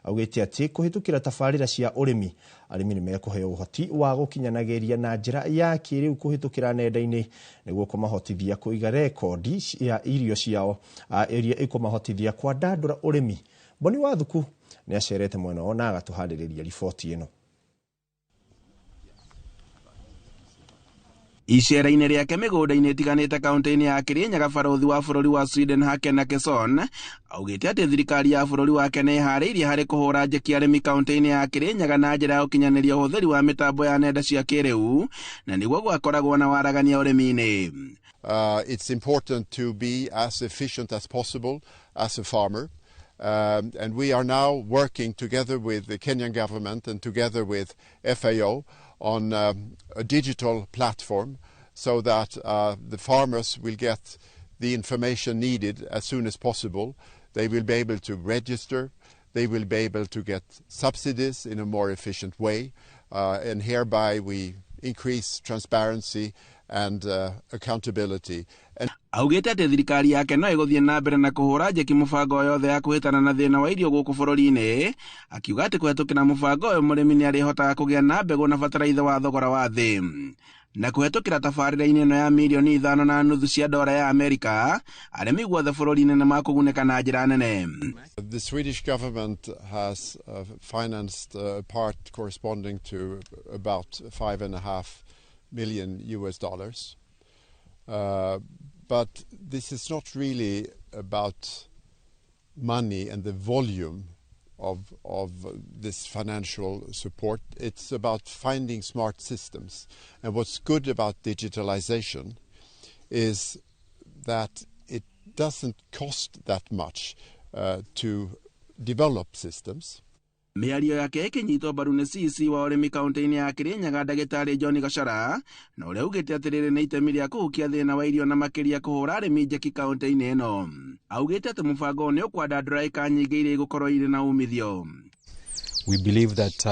Speaker 1: augĩte atĩ kũhĩtũkĩra tabarĩra cia ũrĩmi arĩmi nĩ mekũheo ũhoti wa gũkinyanagĩria na njĩra ya kĩrĩu kũhĩtũkĩra nenda-inĩ nĩguo kũmahotithia kũiga rekondi ya irio ciao ĩrĩa ĩkũmahotithia kwandandũra ũrĩmi. Boni Wathuku nĩ acerete mwena ona agatũharĩrĩria riboti ĩno.
Speaker 11: Icera-inĩ rĩake mĩgũnda-inĩ ĩtiganĩte kaunti-inĩ ya Kirinyaga, barothi wa bũrũri wa Sweden Hake Kesson augĩte atĩ thirikari ya bũrũri wake nĩ ĩharĩirie harĩ kũhũra njeki arĩmi kaunti-inĩ ya Kirinyaga na njĩra ya gũkinyanĩria ũhũthĩri wa mĩtambo ya nenda cia kĩrĩu na nĩguo gwakoragwo na waragania ũrĩmi-inĩ.
Speaker 12: It's important to be as efficient as possible as a farmer. And we are now working together with the Kenyan government and together with FAO on a digital platform so that the farmers will get the information needed as soon as possible. They will be able to register, they will be able to get subsidies in a more efficient way, and hereby we increase transparency and accountability.
Speaker 11: Augĩte atĩ thirikari yake no ĩgũthiĩ na mbere na kũhũra njeki mũbango yothe ya kũhĩtana na thĩna wa irio gũkũ bũrũri-inĩ, akiuga atĩ kũhetũkĩra mũbango ũyũ mũrĩmi nĩ arĩhotaga kũgĩa na mbegũ na bataraitha wa thogora wa thĩ. Na kũhetũkĩra tabarĩra-inĩ ĩno ya milioni 5.5 cia dola ya Amerika, arĩmi guothe bũrũri-inĩ nĩ makũgunĩka na njĩra nene.
Speaker 16: The Swedish government has financed a part corresponding to about $5.5 million. But this is not really about money and the volume of this financial support. It's about finding smart systems. And what's good about digitalization is that it doesn't cost that much to develop systems.
Speaker 11: Mĩario yake ĩkĩnyitwo mbaru nĩ CC wa ũrĩmi kaunti-inĩ ya Kirinyaga ndagĩtarĩ John Gachara na ũrĩa augĩte atĩ rĩrĩ nĩ itemi rĩa kũhukia thĩna wa irio na makĩria kũhũra arĩmi njeki kaunti-inĩ ĩno. Augĩte atĩ mũbango nĩ ũkwandandũra ĩka nyingĩ irĩ gũkorwo irĩ na umithio.
Speaker 13: We believe that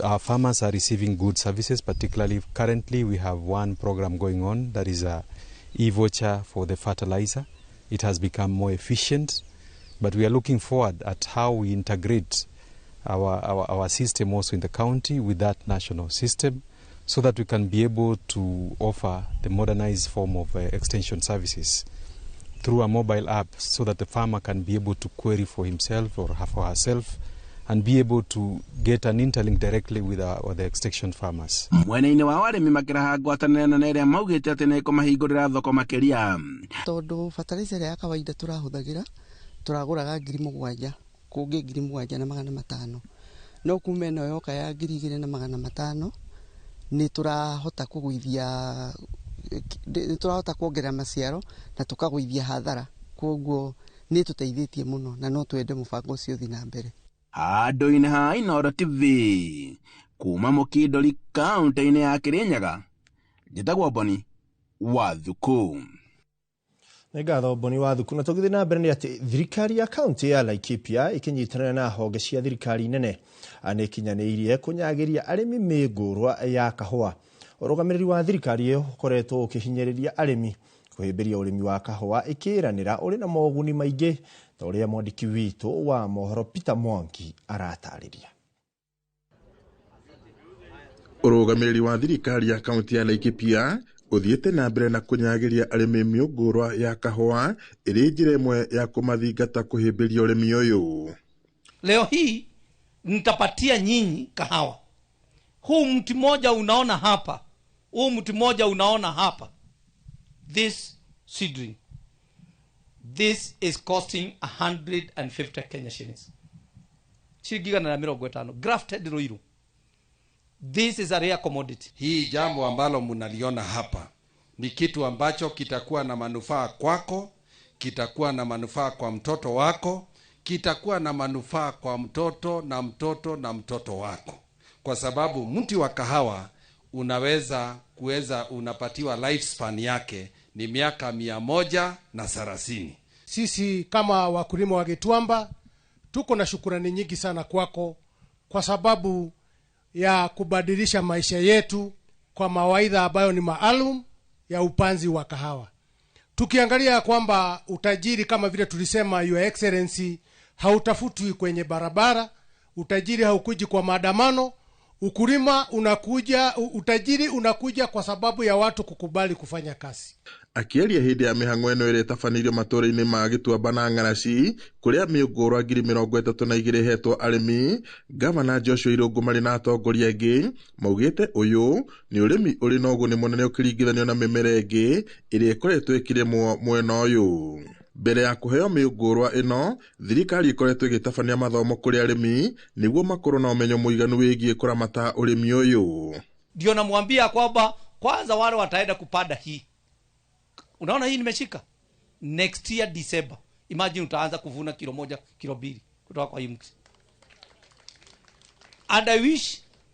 Speaker 13: our farmers are receiving good services, particularly currently we have one program going on that is a e-voucher for the fertilizer. it has become more efficient, but we are looking forward at how we integrate our system also in the county with that national system, so that we can be able to offer the modernized form of extension services through a mobile app, so that the farmer can be able to query for himself or for herself and be able to get an interlink directly with the extension farmers.
Speaker 11: Mwena-inĩ wa arĩmi makĩraha ngwatanĩro na ĩrĩa maugĩte atĩ nĩ kũmahingũrĩra thoko makĩria.
Speaker 2: Tondũ fertilizer ya kawaida turahũthagĩra turagũraga 7,000 kũngĩ 7,500 no kuma ĩno yoka ya 2,500 nĩ turahota kũgũithia turahota kuongerera maciaro na tukagũithia hathara, koguo nĩ tũteithĩtie mũno na no twende mũbango ũcio ũthiĩ na mbere.
Speaker 11: Handũ-inĩ ha Inooro TV kuma Mũkindũri kaunti-inĩ ya Kirinyaga, njĩtagwo Boni Wathuku.
Speaker 1: Nĩ ngatho Boni Wathuku. Na tũgĩthiĩ na mbere nĩ atĩ thirikari ya kaunti ya Laikipia ĩkĩnyitanĩra na honge cia thirikari nene nĩ ikinyanĩirie kũnyagĩria arĩmi mĩngũrwa ya kahũa. Ũrũgamĩrĩri wa thirikari ĩyo ũkoretwo ũkĩhinyĩrĩria arĩmi kũhĩmbĩria ũrĩmi wa kahũa, ĩkĩĩranĩra ũrĩ na moguni maingĩ, ta ũrĩa mwandĩki witũ wa mohoro Peter Mwangi aratarĩria.
Speaker 10: Ũrũgamĩrĩri wa thirikari ya kaunti ya Laikipia ũthiĩte na mbere na kũnyagĩria arĩmi mĩũngũrwa ya kahũa ĩrĩ njĩra ĩmwe ya kũmathingata kũhĩmbĩria ũrĩmi ũyũ.
Speaker 14: Leo hii nitapatia nyinyi kahawa. Huu mti moja unaona hapa, huu mti moja unaona hapa, this seedling, this is costing 150 Kenya shillings. Shilingi 150, grafted Ruiru. This is a rare commodity.
Speaker 29: Hii jambo ambalo mnaliona hapa ni kitu ambacho kitakuwa na manufaa kwako, kitakuwa na manufaa kwa mtoto wako, kitakuwa na manufaa kwa mtoto na mtoto na mtoto wako. Kwa sababu mti wa kahawa unapatiwa lifespan yake ni miaka 130.
Speaker 15: Sisi kama wakulima wa Gituamba tuko na shukrani nyingi sana kwako kwa sababu ya kubadilisha maisha yetu kwa mawaidha ambayo ni maalum ya upanzi wa kahawa. Tukiangalia kwamba utajiri kama vile tulisema Your Excellency hautafutwi kwenye barabara, utajiri haukuji kwa maandamano, utajiri unakuja kwa sababu ya watu kukubali kufanya kazi.
Speaker 10: Akĩaria hĩndĩ ya mĩhang'o ĩno ĩrĩa ĩtabanirio matũũra-inĩ ma Gĩtuamba na Ng'araci kũrĩa mĩũngũrwa 32,000 hetwo arĩmi, Gavana Joshua Irũngũ marĩ na atongoria angĩ maugĩte ũyũ nĩ ũrĩmi ũrĩ na ũguni mũnene ũkĩringithanio na mĩmera ĩngĩ ĩrĩa ĩkoretwo ĩkĩrĩmwo mwena ũyũ. Mbere ya kũheo mĩũngũrwa ĩno, thirikari ĩkoretwo ĩgĩtabania mathomo kũrĩ arĩmi nĩguo makorwo na ũmenyo mũiganu wĩgiĩ kũramata ũrĩmi ũyũ.
Speaker 14: Ndio namwambia kwamba kwanza wale wataenda kupanda hii. Unaona hii nimeshika? Next year December. Imagine utaanza kuvuna kilo 1, kilo 2 kutoka kwa hii mti. And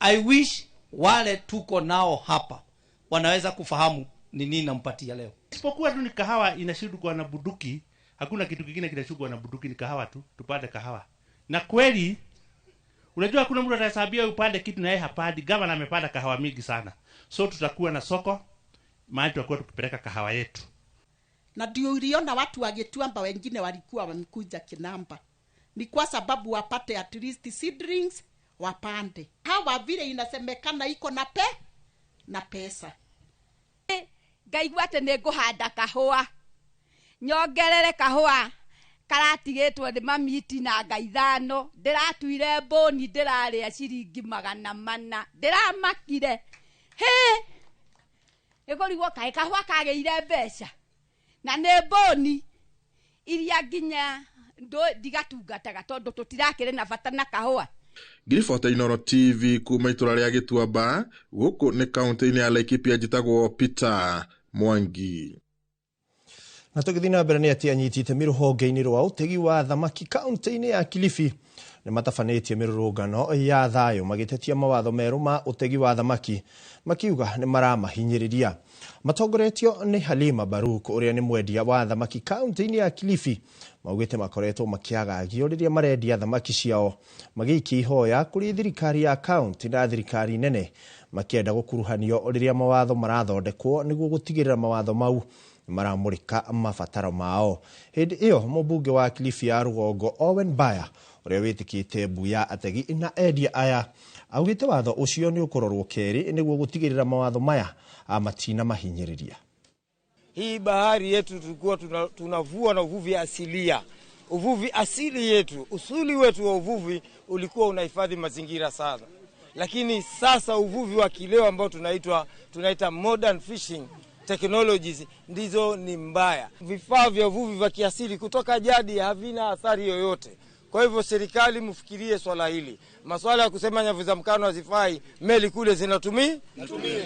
Speaker 14: I wish wale tuko nao hapa wanaweza kufahamu ni nini nampatia leo.
Speaker 17: Isipokuwa tu ni kahawa inashindwa na bunduki, hakuna kitu kingine kinashindwa na bunduki, ni kahawa tu, tupande kahawa. Na kweli unajua hakuna mtu atahesabia upande kitu na yeye hapandi. Gavana amepanda kahawa mingi sana. So tutakuwa na soko mahali tutakuwa tukipeleka kahawa yetu.
Speaker 18: Na ndio uliona watu wa Gituamba wengine walikuwa wamekuja Kinamba. Ni kwa sababu wapate at least seedlings wapande. Hawa vile inasemekana iko na pesa.
Speaker 19: Ngaigua atĩ nĩ ngũhanda kahũa, nyongerere kahũa karatigĩtwo nĩ mamiti na ngaithano, ndĩratuire mbũni ndĩrarĩa ciringi 400, ndĩramakire ĩkũrigwo kaĩ kahũa kagĩire mbeca na nĩ mbũni iria nginya ndigatungataga tondũ tũtirakĩrĩ na bata na kahũa.
Speaker 10: Ngiribota Inooro TV kuma itũra rĩa Gĩtuamba, gũkũ nĩ kaunti-inĩ ya Laikipia, njĩtagwo Peter Mwangi.
Speaker 1: Na tũgĩthiĩ na mbere nĩ atĩ anyiti itemi rũhonge-inĩ rwa ũtegi wa thamaki kaunti-inĩ ya Kilifi nĩ matabanĩtie mĩrũrũngano ya thayũ magĩtetia mawatho merũ ma ũtegi wa thamaki, makiuga nĩ maramahinyĩrĩria. Matongoretio nĩ Halima Baruk ũrĩa nĩ mwendia wa thamaki kaunti-inĩ ya Kilifi, maugĩte makoretwo makĩagagio rĩrĩa marendia thamaki ciao, magĩikia ihoya kũrĩ thirikari ya kaunti na thirikari nene makĩenda gũkuruhanio rĩrĩa mawatho marathondekwo nĩguo gũtigĩrĩra mawatho mau maramurika mabataro mao. Hindi iyo mubunge wa Kilifi ya Rugongo Owen Baya uria witikite mbuya ategi na endia aya augite watho ucio ni ukororwo keri niguo gutigirira mawatho maya amatina mahinyiriria.
Speaker 3: Hii bahari yetu tulikuwa tunavua na uvuvi asilia. Uvuvi asili yetu, usuli wetu wa uvuvi ulikuwa unahifadhi mazingira sana. Lakini sasa uvuvi wa kileo ambao tunaita modern fishing technologies ndizo ni mbaya. Vifaa vya uvuvi vya kiasili kutoka jadi havina athari yoyote. Kwa hivyo serikali mfikirie swala hili. Masuala ya kusema nyavu za mkano hazifai, meli kule zinatumia,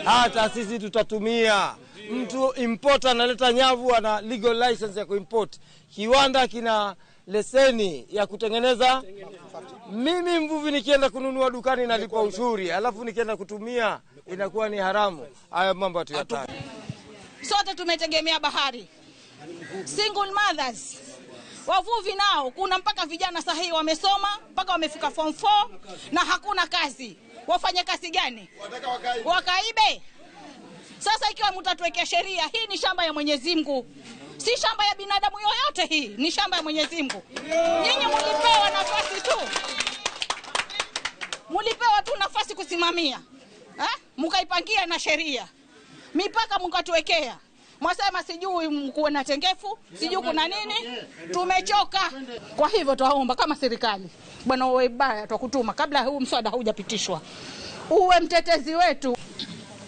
Speaker 3: hata sisi tutatumia. Mtu importer analeta nyavu ana legal license ya kuimport. Kiwanda kina leseni ya kutengeneza. Mimi mvuvi nikienda kununua dukani nalipa ushuru, alafu nikienda kutumia inakuwa ni haramu. Haya mambo tuyataka.
Speaker 20: Sote tumetegemea bahari. Single mothers, wavuvi nao kuna mpaka vijana sahihi wamesoma mpaka wamefika form 4 na hakuna kazi. Wafanye kazi gani? Wakaibe. Sasa ikiwa mtatuwekea sheria, hii ni shamba ya Mwenyezi Mungu. Si shamba ya binadamu yoyote, hii ni shamba ya Mwenyezi Mungu. Nyinyi mlipewa nafasi tu. Mlipewa tu nafasi kusimamia. Mkaipangia na sheria. Mipaka mkatuwekea. Mwasema sijui mkuwe na tengefu, sijui kuna nini. Tumechoka. Kwa hivyo tuwaomba kama serikali, Bwana Owen Baya tukutuma kabla huu mswada haujapitishwa, uwe mtetezi wetu.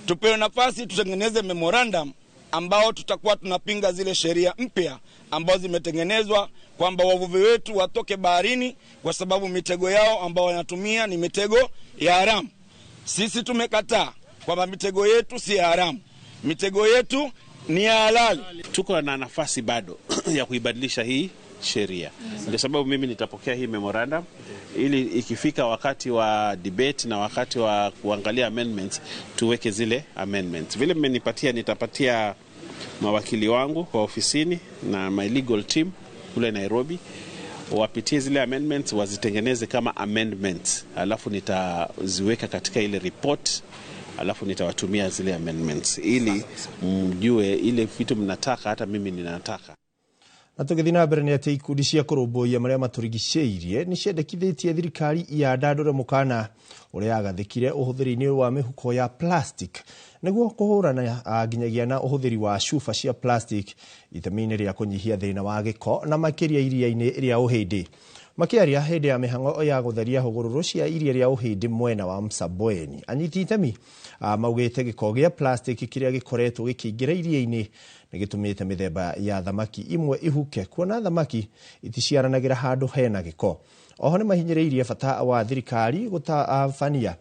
Speaker 3: Tupewe nafasi tutengeneze memorandum ambao tutakuwa tunapinga zile sheria mpya ambazo zimetengenezwa kwamba wavuvi wetu watoke baharini kwa sababu mitego yao ambao wanatumia ni mitego ya haramu. Sisi tumekataa kwamba mitego yetu si haramu. Mitego yetu ni halali.
Speaker 21: Tuko na nafasi bado ya kuibadilisha hii sheria. Ndio sababu mimi nitapokea hii memorandum ili ikifika wakati wa debate na wakati wa kuangalia amendments tuweke zile amendments. Vile mmenipatia nitapatia mawakili wangu kwa ofisini na my legal team kule Nairobi wapitie zile amendments wazitengeneze kama amendments. Alafu nitaziweka katika ile report. Alafu nitawatumia zile amendments ili mjue ile vitu mnataka hata mimi ninataka.
Speaker 1: Na tugithina mbere ni ati ikundi cia kurumbuia maria maturigiceirie ni ciendekithitie thirikari ya ndandure mukana uria agathikire uhuthiri-ini wa mihuko ya plastic niguo kuhurana nginyagia na uhuthiri wa chufa cia plastic itemi-ini ria kunyihia thina wa giko na makiria iria-ini ria uhindi. Makiaria hindi ya mihango ya gutheria hugururu cia iria ria uhindi mwena wa Msabweni, anyiti itemi maugite giko gia plastic kiria gikoretwo gikiingira iria-ini ni gitumite mithemba ya thamaki imwe ihuke kuona thamaki iticiaranagira handu hena giko. Oho ni mahinyiriirie bata wa thirikari gutafania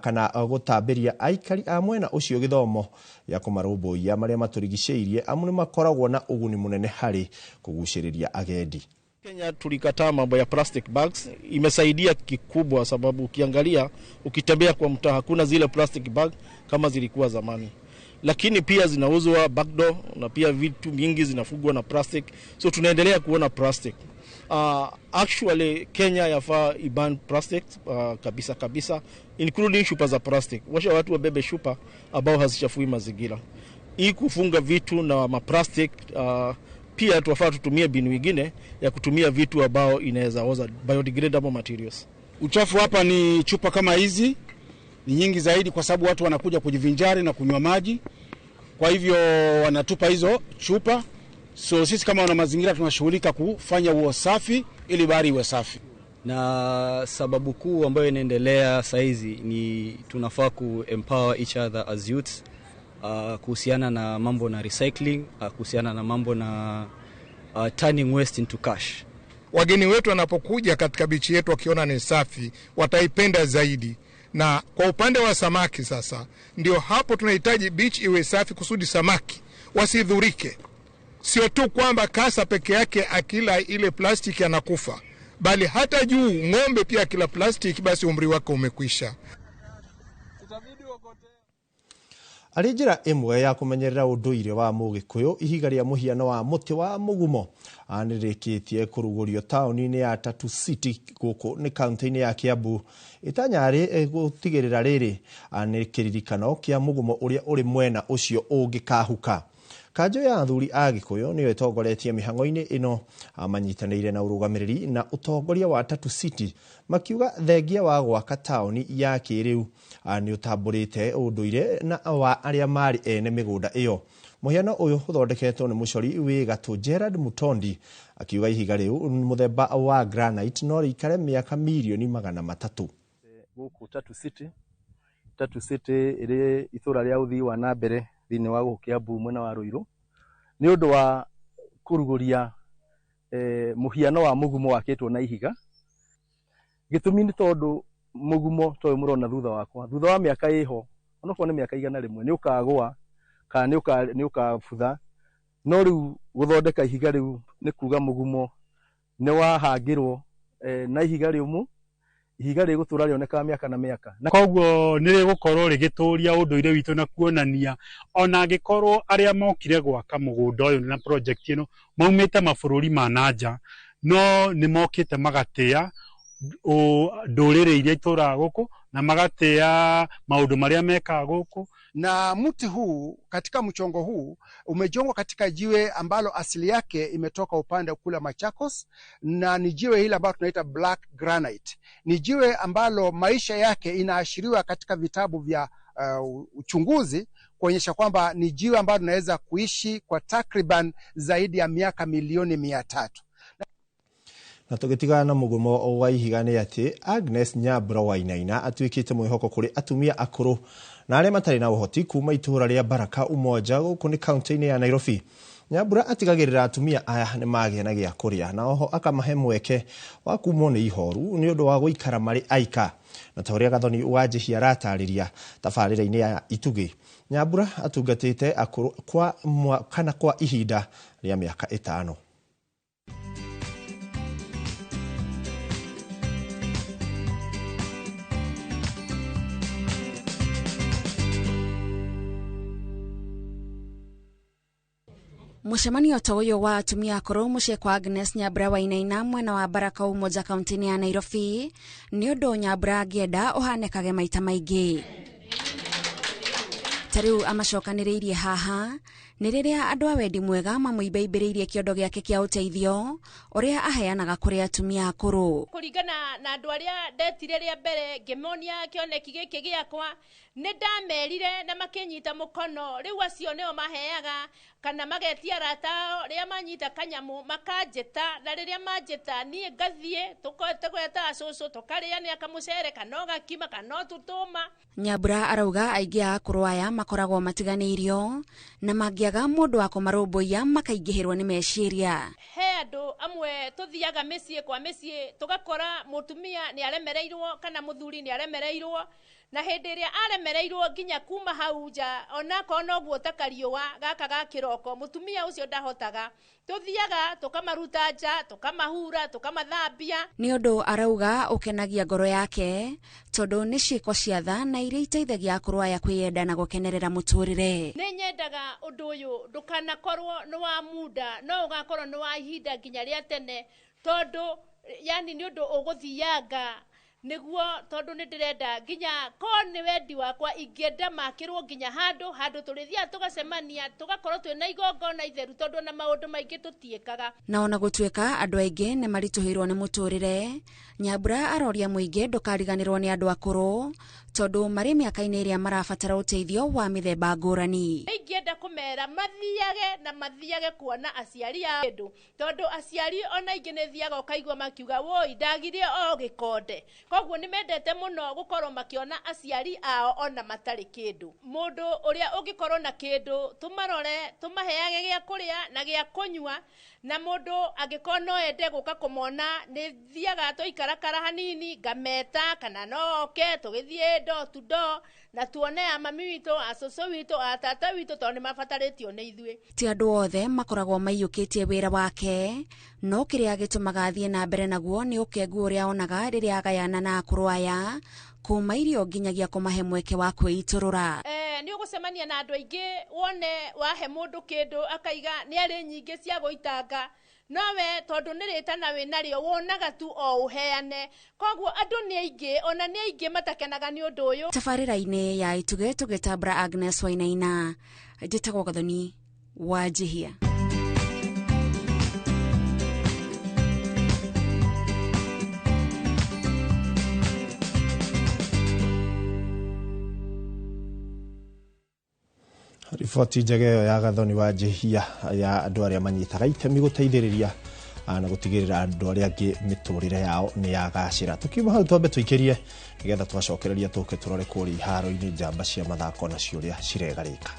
Speaker 1: kana gutambiria aikari a mwena ucio githomo ya kumarumbuia maria maturigiceirie amu ni makoragwo na uguni munene hari kuguciriria agendi.
Speaker 22: Kenya tulikataa mambo ya plastic bags, imesaidia kikubwa sababu ukiangalia ukitembea kwa mtaa hakuna zile plastic bag kama zilikuwa zamani. Lakini pia zinauzwa backdoor na pia vitu mingi zinafugwa na plastic, so tunaendelea kuona plastic. Actually Kenya yafaa iban plastic kabisa including chupa za plastic. Washa watu wabebe chupa ambao hazichafui mazingira. Hii kufunga vitu na maplastic pia tuwafaa tutumie binu nyingine ya kutumia vitu ambao inaweza oza biodegradable materials.
Speaker 23: Uchafu hapa ni chupa kama hizi ni nyingi zaidi kwa sababu watu wanakuja kujivinjari na kunywa maji. Kwa hivyo wanatupa hizo chupa. So sisi kama wana mazingira tunashughulika kufanya usafi ili bahari iwe safi.
Speaker 24: Na sababu kuu ambayo inaendelea saizi ni tunafaa ku-empower each other as youths kuhusiana na mambo na recycling, kuhusiana na mambo na turning waste into cash.
Speaker 25: Wageni wetu wanapokuja katika bichi yetu wakiona ni safi, wataipenda zaidi. Na kwa upande wa samaki sasa, ndio hapo tunahitaji beach iwe safi kusudi samaki wasidhurike. Sio tu kwamba kasa peke yake akila ile plastiki anakufa, bali hata juu ng'ombe pia akila plastiki basi umri wake umekwisha.
Speaker 1: Ari njira imwe ya kumenyerera unduire wa Mugikuyu ihiga ria muhiano wa muti wa mugumo anirikitie kurugurio tauni-ini ya Tatu City guku ni kaunti-ini ya Kiambu. Itanyari gutigirira riri anirikirikano kia mugumo uria uri mwena ucio ungikahuka. Kanjo ya athuri a Gikuyu niyo itongoretie mihango-ini ino amanyitanĩire na urugamiriri na utongoria wa Tatu City makiuga thengia wa gwaka taoni ya kĩrĩu ni utamburite unduire na wa aria mari ene migunda iyo. Muhiano uyu uthondeketwo ni mucori wi Gatũ Gerard Mutondi akiuga ihiga riu muthemba wa granite no rikare miaka milioni 300
Speaker 22: guku Tatu City iri itura ria uthii wa na mbere thini wa gukia Kiambu na wa Ruiru ni undu wa kuruguria muhiano wa mugumo wakitwo na ihiga. Gitumi ni tondu mugumo toyo murona thutha wa miaka iho onokorwo ni miaka 100 ni ukagwa kana ni ukabutha no riu guthondeka ihiga riu ni kuga mugumo ni wahangirwo na ihiga riumu ihiga rigutura rioneka miaka na miaka
Speaker 23: koguo ni rigukorwo rigituria unduire witu na kuonania ona angikorwo aria mokire gwaka mugunda uyu na project ino maumite mabururi ma nanja no ni mokite magatia ndurire iria itura guku na magatia maundu maria meka guku.
Speaker 4: Na mti huu katika mchongo huu umejongwa katika jiwe ambalo asili yake imetoka upande kula Machakos, na ni jiwe hili ambalo tunaita black granite. Ni jiwe ambalo maisha yake inaashiriwa katika vitabu vya uchunguzi kuonyesha kwamba ni jiwe ambalo linaweza kuishi kwa takriban zaidi ya miaka milioni 300.
Speaker 1: Na tugitigana na mugumo wa ihiga ni ati Agnes Nyambura Wainaina atuikite mwihoko kuri atumia akuru na aria matari na uhoti kuma itura ria Baraka Umoja guku ni kaunti-ini ya Nairobi. Nyambura atigagirira atumia aya ni magia na gia kuria na oho akamahe mweke wa kumwo ni ihoru ni undu wa guikara mari aika. Na tauria Gathoni Wanjihi aratariria tabarira-ini ya Itugi. Nyambura atungatite akuru kwa ihinda ria miaka 5.
Speaker 5: Mucemanio ta uyu wa atumia akuru mucie kwa Agnes Nyambura Wainaina mwena wa Baraka Umoja kaunti-ini ya Nairobi ni undu Nyambura angienda uhanekage maita maingi. Tariu amacokaniriirie haha ni riria andu a wendi mwega mamuimbeimbiriirie kiondo giake kia uteithio uria aheanaga kuri atumia akuru.
Speaker 6: Kuringana na andu aria ndetire ria mbere ngimonia kioneki giki giakwa ni ndamerire na makinyita mukono riu acio nio maheaga kana magetia ratao ria manyita kanyamu makanjeta na riria manjeta nie ngathie tukote gweta acucu tukariania akamucere kana gakima kana tutuma.
Speaker 5: Nyambura arauga aingi a akuru aya makoragwo matiganiirio na mangiaga mundu wa kumarumbuia makaingihirwo ni meciria.
Speaker 6: He andu amwe tuthiaga micii kwa micii tugakora mutumia ni aremereirwo kana muthuri ni aremereirwo na hindi iria aremereirwo nginya kuma hau nja onako noguo takariwa gaka ga kiroko mutumia ucio ndahotaga tuthiaga tukamaruta nja tukamahura tukamathambia.
Speaker 5: Ni undu arauga ukenagia ngoro yake tondu ni ciiko cia tha na iria iteithagia akuru aya kwiyenda na gukenerera muturire.
Speaker 6: Ni nyendaga undu uyu ndukanakorwo ni wa muda no ugakorwo ni wa ihinda nginya ria tene tondu yani ni undu uguthianga niguo tondu ni ndirenda nginya ko ni wendi wakwa ingienda makirwo nginya handu turithia tugacemania tugakorwo twina igongona itheru tondu na maundu maingi tutiekaga.
Speaker 5: Na ona gutuika andu aingi ni marituhirwo ni muturire, Nyambura aroria muingi ndukariganirwo ni andu akuru tondu mari miaka-ini iria marabatara uteithio wa mithemba ngurani.
Speaker 6: Ingienda kumera mathiage kuona aciari a ndu tondu aciari ona ingi ni thiaga ukaigwa makiuga woi ndagirie o gikonde. Koguo ni mendete muno gukorwo makiona aciari ao ona matari kindu. Mundu uria ungikorwo na kindu tumarore tumaheage gia kuria na gia kunywa na mundu angikorwo no ende guka kumona ni thiaga tuikarakara hanini ngameta kana noke tugithie ndo tudo na tuone a mami witu a cucu witu a tata witu tondu mabataritio ni ithui.
Speaker 5: Ti andu othe makoragwo maiyukitie wira wake no kiria gitumaga thie na mbere naguo ni ukengu uria onaga riria agayana na akuru aya kuma irio nginyagia kumahe mweke wa kwiiturura.
Speaker 6: Ni ugucemania na andu aingi wone wahe mundu kindu akaiga ni ari nyingi cia guitanga nowe tondu ni ritana winario wonaga tu o uheane koguo andu ni aingi ona ni aingi matakenaga ni undu uyu.
Speaker 5: Tabarira-ini ya Ituge tugitambura Agnes Wainaina njitagwo Gathoni Wajihia.
Speaker 1: Riboti njega ĩyo ya Gathoni Wajihia ya andũ arĩa manyitaga itemi gũteithĩrĩria na gũtigĩrĩra andũ arĩa angĩ mĩtũrĩre yao nĩ yagacĩra. Tukiuma hau twambe tũikĩrie nĩgetha twacokereria tũke tũrore kũrĩa iharo-inĩ njamba cia mathako na ciũria ciregarĩka.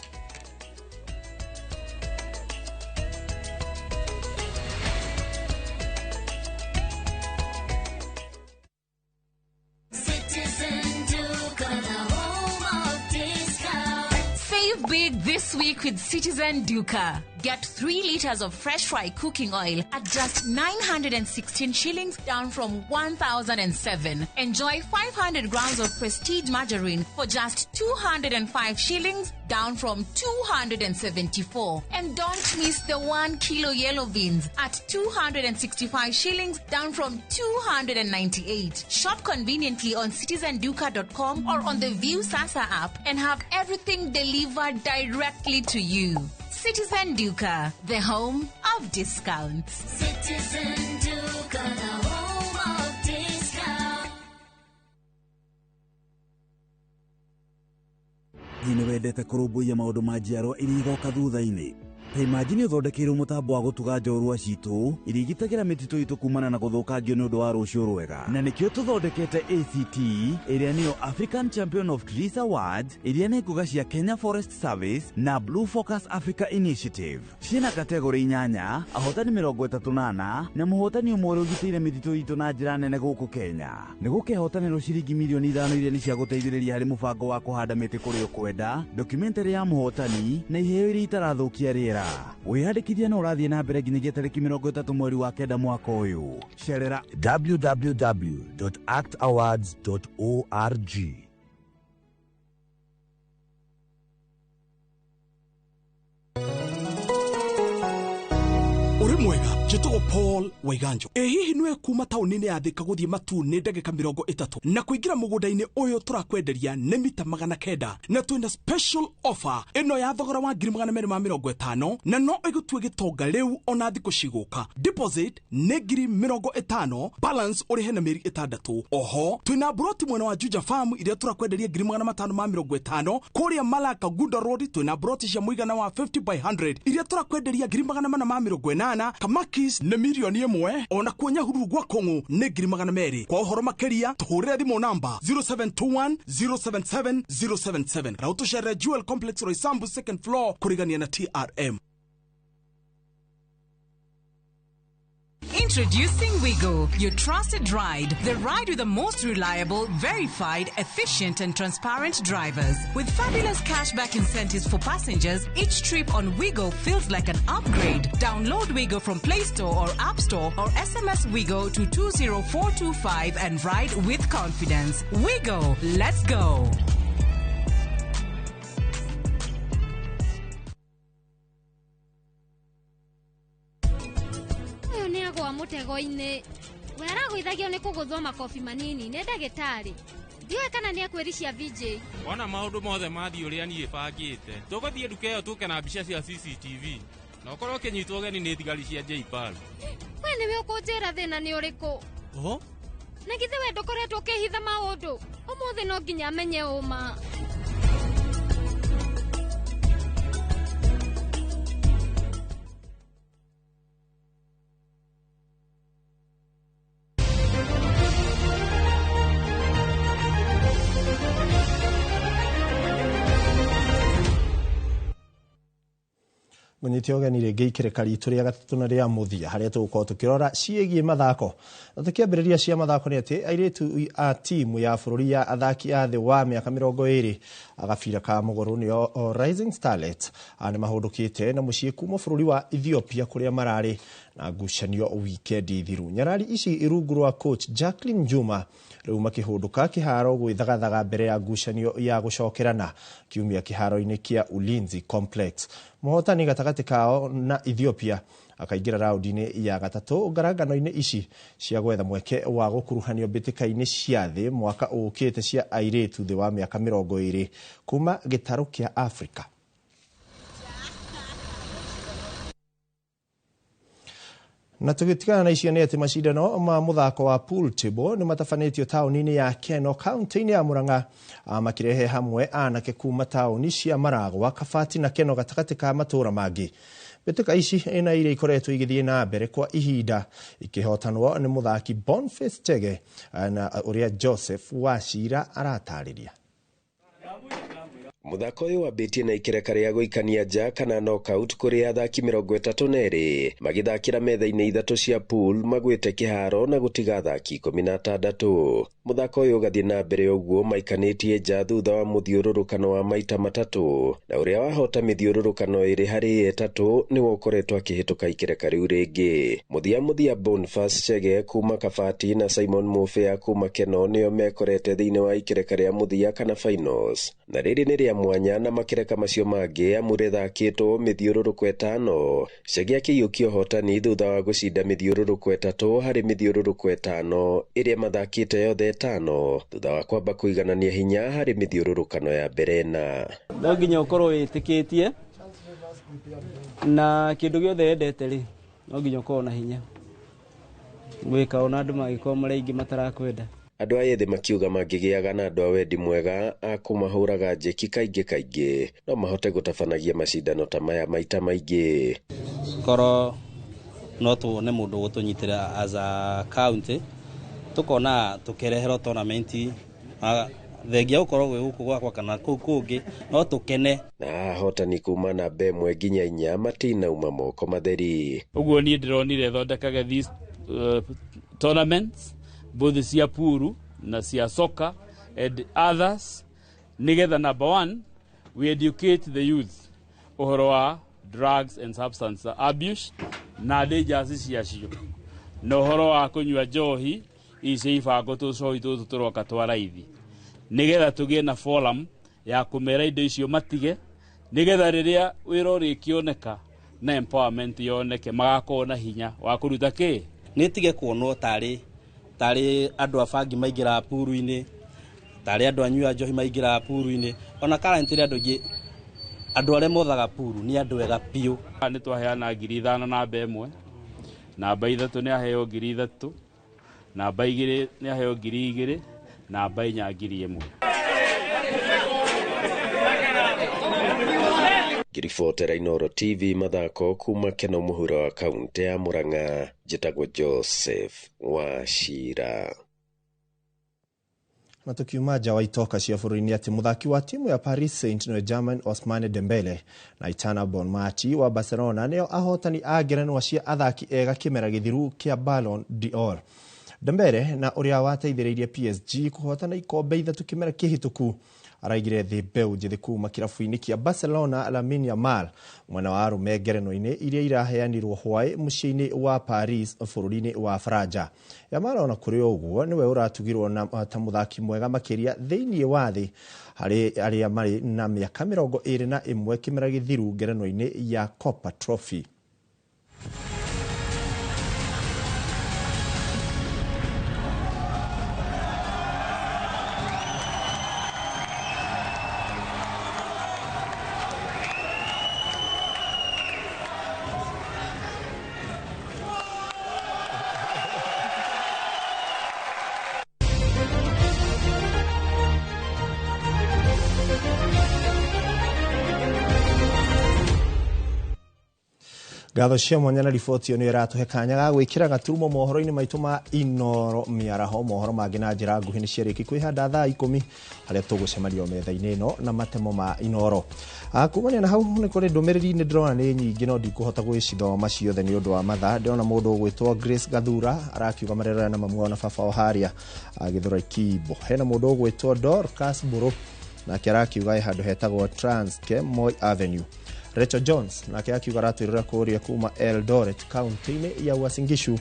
Speaker 7: This week with Citizen Duka. Get 3 liters of fresh fry cooking oil at just 916 shillings, down from 1,007. Enjoy 500 grams of prestige margarine for just 205 shillings, down from 274. And don't miss the 1 kilo yellow beans at 265 shillings, down from 298. Shop conveniently on citizenduka.com or on the View Sasa app and have everything delivered directly to you. Citizen Duka, the home of discounts. Citizen Duka, the home of discounts.
Speaker 8: Ni wendete kurumbuia maundu ma njiarwa iria igoka thutha-ini. Ta imagine uthondekeirwo mutambo wa gutuga njorua citu iria igitagira mititu itu kumana na guthukangio ni undu wa rucio rwega. Na nikio tuthondekete ACT iria niyo African Champion of Trees Awards iria ni nguga cia Kenya Forest Service na Blue Focus Africa Initiative. Ciina kategori 8, ahotani 38 na muhotani umwe ugitire mititu itu na njira nene guku Kenya. Ni gukehotanirwo ciringi milioni 5 iria ni cia guteithĩrĩria harĩ mubango wa kuhanda miti kuri ukwenda, documentary ya muhotani na iheo iria itarathukia riera. Wihadikithia na urathie na mbere nginyagia tariki 30 mweri wa kenda mwaka uyu. Cerera www.actawards.org.
Speaker 9: Uri mwega, jitugo Paul Waiganjo. Hihi nwe kuma taunini ya Thika guthie Matune ndagika 30 na kuingira mugunda-ini uyu turakwenderia ni mita 900 na twina special offer ino ya thogora wa 250 na no igutue gitonga riu ona thiku ciguka. Deposit ni 50, balance uri hena meri 6. Oho twina broti mwena wa Juja Farm iria turakwenderia 550 kuria Malaka Gunda Road. Twina broti cia muigana wa 50 by 100 iria turakwenderia 550 Kamakis ne milioni 1 ona kuonya huru gwa Kongo ne 200. Kwa uhoro makeria tuhurira thimo namba 0721 077 077. Rauto Shere Jewel Complex Roysambu 2nd floor kurigania na TRM.
Speaker 12: Introducing Wigo, your trusted ride. The ride with the most reliable, verified, efficient and transparent drivers. With fabulous cashback incentives for passengers, each trip on Wigo feels like an upgrade. Download Wigo from Play Store or App Store or SMS Wigo to 20425 and ride with confidence. Wigo, let's go.
Speaker 13: Wa mutego-ini wera gwithagio ni kuguthwo makofi manini ni ndagitari ndiwe kana ni akwirishia VJ
Speaker 16: wana maundu mothe mathi uria nie bangite tuguthie nduka iyo tuke na mbica cia CCTV na ukorwo kinyitwo geni ni thigari cia JPAL
Speaker 13: we niwe ukunjira thina ni uriku na githe we ndukoretwo ukihitha maundu umuthi no nginya amenye uma.
Speaker 1: Munyiti ogeni rĩngĩ ikereka ritũ rĩa gatatũ na rĩa mũthia harĩa tũgũkorwo tũkĩrora ciĩgiĩ mathako. Na tũkĩambĩrĩria cia mathako nĩ atĩ airĩtu a timu ya bũrũri ya athaki a thĩ wa mĩaka 20 agabira ka mũgũrũ nĩo Rising Starlets nĩ mahũndũkĩte na mũciĩ kuma bũrũri wa Ethiopia kũrĩa mararĩ na ngucanio wikendi thiru. Nyarari ici irungu rwa coach Jacqueline Juma rĩu makĩhũndũka kĩharo gwĩthagathaga mbere ya ngucanio ya gũcokerana kiumia kĩharo-inĩ kĩa Ulinzi Complex. Mũhotani gatagatĩ kao na Ethiopia akaingira raundi-inĩ ya gatatũ ngarangano-inĩ ici cia gwetha mweke wa gũkuruhanio mbĩtĩka-inĩ cia thĩ mwaka ũkĩte cia airĩtu thĩ wa mĩaka 20 kuma gĩtarũ kĩa Afrika. Na tugitigana na icio nĩ atĩ macindano ma muthako wa pool table nĩ matabanĩtio taũni-inĩ ya Keno kaunti-inĩ ya Murang'a makirehe hamwe anake kuma taũni cia Maragwa, Kabati na Keno gatagatĩ ka matũra mangĩ. Mbĩtĩka ici ĩna iria ikoretwo igĩthiĩ na mbere kwa ihinda ikihotanwo nĩ muthaki Boniface Chege na ũrĩa Joseph Wachira aratarĩria.
Speaker 2: Muthako uyu wambitie na ikereka ria guikania nja kana knockout kuri athaki 32 magithakira metha-inĩ ithatu cia pool magwite kiharo na gutiga athaki 16. Muthako uyu ugathie na mbere uguo maikanitie nja thutha wa muthiururukano wa maita matatu, na uria wahota mithiururukano iri hari etatu ni wokoretwo akihituka ikereka riu ringi. Muthia Boniface Chege kuma Kabati na Simon Mufea kuma Keno nio mekorete thiini wa ikereka ria muthia kana finals, na riri ni ria mwanya na makereka macio mangĩ amure thakĩtwo mithiũrũrũko 5. Chege akĩiyũkia ũhotani thutha wa gũcinda mithiũrũrũko 3 harĩ mithiũrũrũko 5 ĩrĩa mathakĩte yothe 5 thutha wa kwamba kũiganania hinya harĩ mithiũrũrũkano ya mbere na.
Speaker 11: No nginya ũkorwo wĩtĩkĩtie na kĩndũ gĩothe endete rĩ, no nginya ũkorwo na hinya gwĩka ona andũ magĩkorwo marĩ aingĩ matarakwenda.
Speaker 2: Andũ aya ethĩ makiuga mangĩgĩaga na andũ a wendi mwega a kũmahũraga njeki kaingĩ no mahote gũtabanagia macindano ta maya maita maingĩ.
Speaker 11: Korwo no tuone mũndũ gũtũnyitĩra as a county tukona tukereherwo tournament thengia gũkorwo gwĩ gũkũ gwakwa kana kũu kũngĩ no tũkene.
Speaker 2: Na ahotani kuma na mbemwe nginya 4 matinauma moko matheri.
Speaker 14: Ũguo niĩ ndĩronire thondekage these tournaments both cia puru na cia soka and others nigetha number 1 we educate the youth uhoro wa drugs and substance abuse na dangers ciacio na uhoro wa kunyua njohi ici ibango tucohi tutu turoka twaraithi nigetha tugie na forum ya kumera indo icio matige nigetha riria wira urikioneka na empowerment yoneke magakorwo na hinya wa kuruta ki
Speaker 11: nitige kuonwo tarĩ andũ abangi maingĩra puru-inĩ, tarĩ andũ anyua njohi maingĩra puru-inĩ, ona currently andũ arĩa mothaga puru ni andũ ega piũ.
Speaker 14: Nĩ twaheana 5,000 namba 1, namba 3 nĩ aheo 3,000, namba 2 nĩ aheo 2,000, namba 4 1,000.
Speaker 2: Ngiribotera Inooro TV mathako kuma Keno mũhuro wa kaunti ya Murang'a, njĩtagwo Joseph Wachira.
Speaker 1: Na tukiuma nja wa itoka cia bũrũri-inĩ atĩ muthaki wa timu ya Paris Saint-Germain Ousmane Dembele na Itana Bonmati wa Barcelona nĩo ahotani a ngerenwa cia athaki ega kĩmera gĩthiru kĩa Ballon d'Or. Dembele na ũrĩa wateithĩrĩirie PSG kũhotana ikombe 3 kĩmera kĩhĩtũku araigire thĩ mbeũ njĩthĩ kuma kĩrabu-inĩ kĩa Barcelona Lamine Yamal mwena wa arũme ngerenwa-inĩ iria iraheanirwo hwaĩ mũciĩ-inĩ wa Paris bũrũri-inĩ wa Faranja. Yamal ona kũrĩ ũguo nĩwe ũratugirwo na ta mũthaki mwega makĩria thĩinĩ wa thĩ harĩ arĩa marĩ na mĩaka 21 kĩmera gĩthiru ngerenwa-inĩ ya Copa Trophy. Gatho cia mwanya na riboti ĩyo nĩ ĩratũhe kanya ga gwĩkĩra gaturumo mohoro-inĩ maitũ ma Inooro mĩaraho. Mohoro mangĩ na njĩra nguhĩ nĩ ciarĩki kwĩhanda thaa 10 harĩa tũgũcemania metha-inĩ ĩno na matemo ma Inooro. Kumania na hau nĩ kũrĩ ndũmĩrĩri nĩ ndĩrona nĩ nyingĩ no ndikũhota gwĩcithoma ciothe nĩ ũndũ wa mathaa. Ndĩrona mũndũ ũgwĩtwo Grace Gathura arakiuga marerera na mamu na baba o harĩa Gĩthũrai Kibo. Hena mũndũ ũgwĩtwo Dorcas Mburu nake arakiuga handũ hetagwo Transkem Moi Avenue. Rachel Jones nake akiuga ratwĩrĩra kũrĩa kuma Eldoret kaunti-inĩ ya Uasin Gishu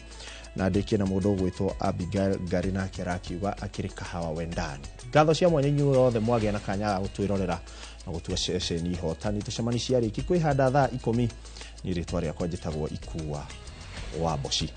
Speaker 1: na ndĩkie na mũndũ ũgwĩtwo Abigail Ngari nake arakiuga akĩrĩ Kahawa Wendani. Ngatho cia mwanya inyuĩ othe mwagĩa na kanya ga gũtwĩrorera na gũtua ceceni hotani tũcemani ciarĩki kwĩhanda thaa 10. Nĩ rĩtwa rĩakwa njĩtagwo Ikua wa Boshi.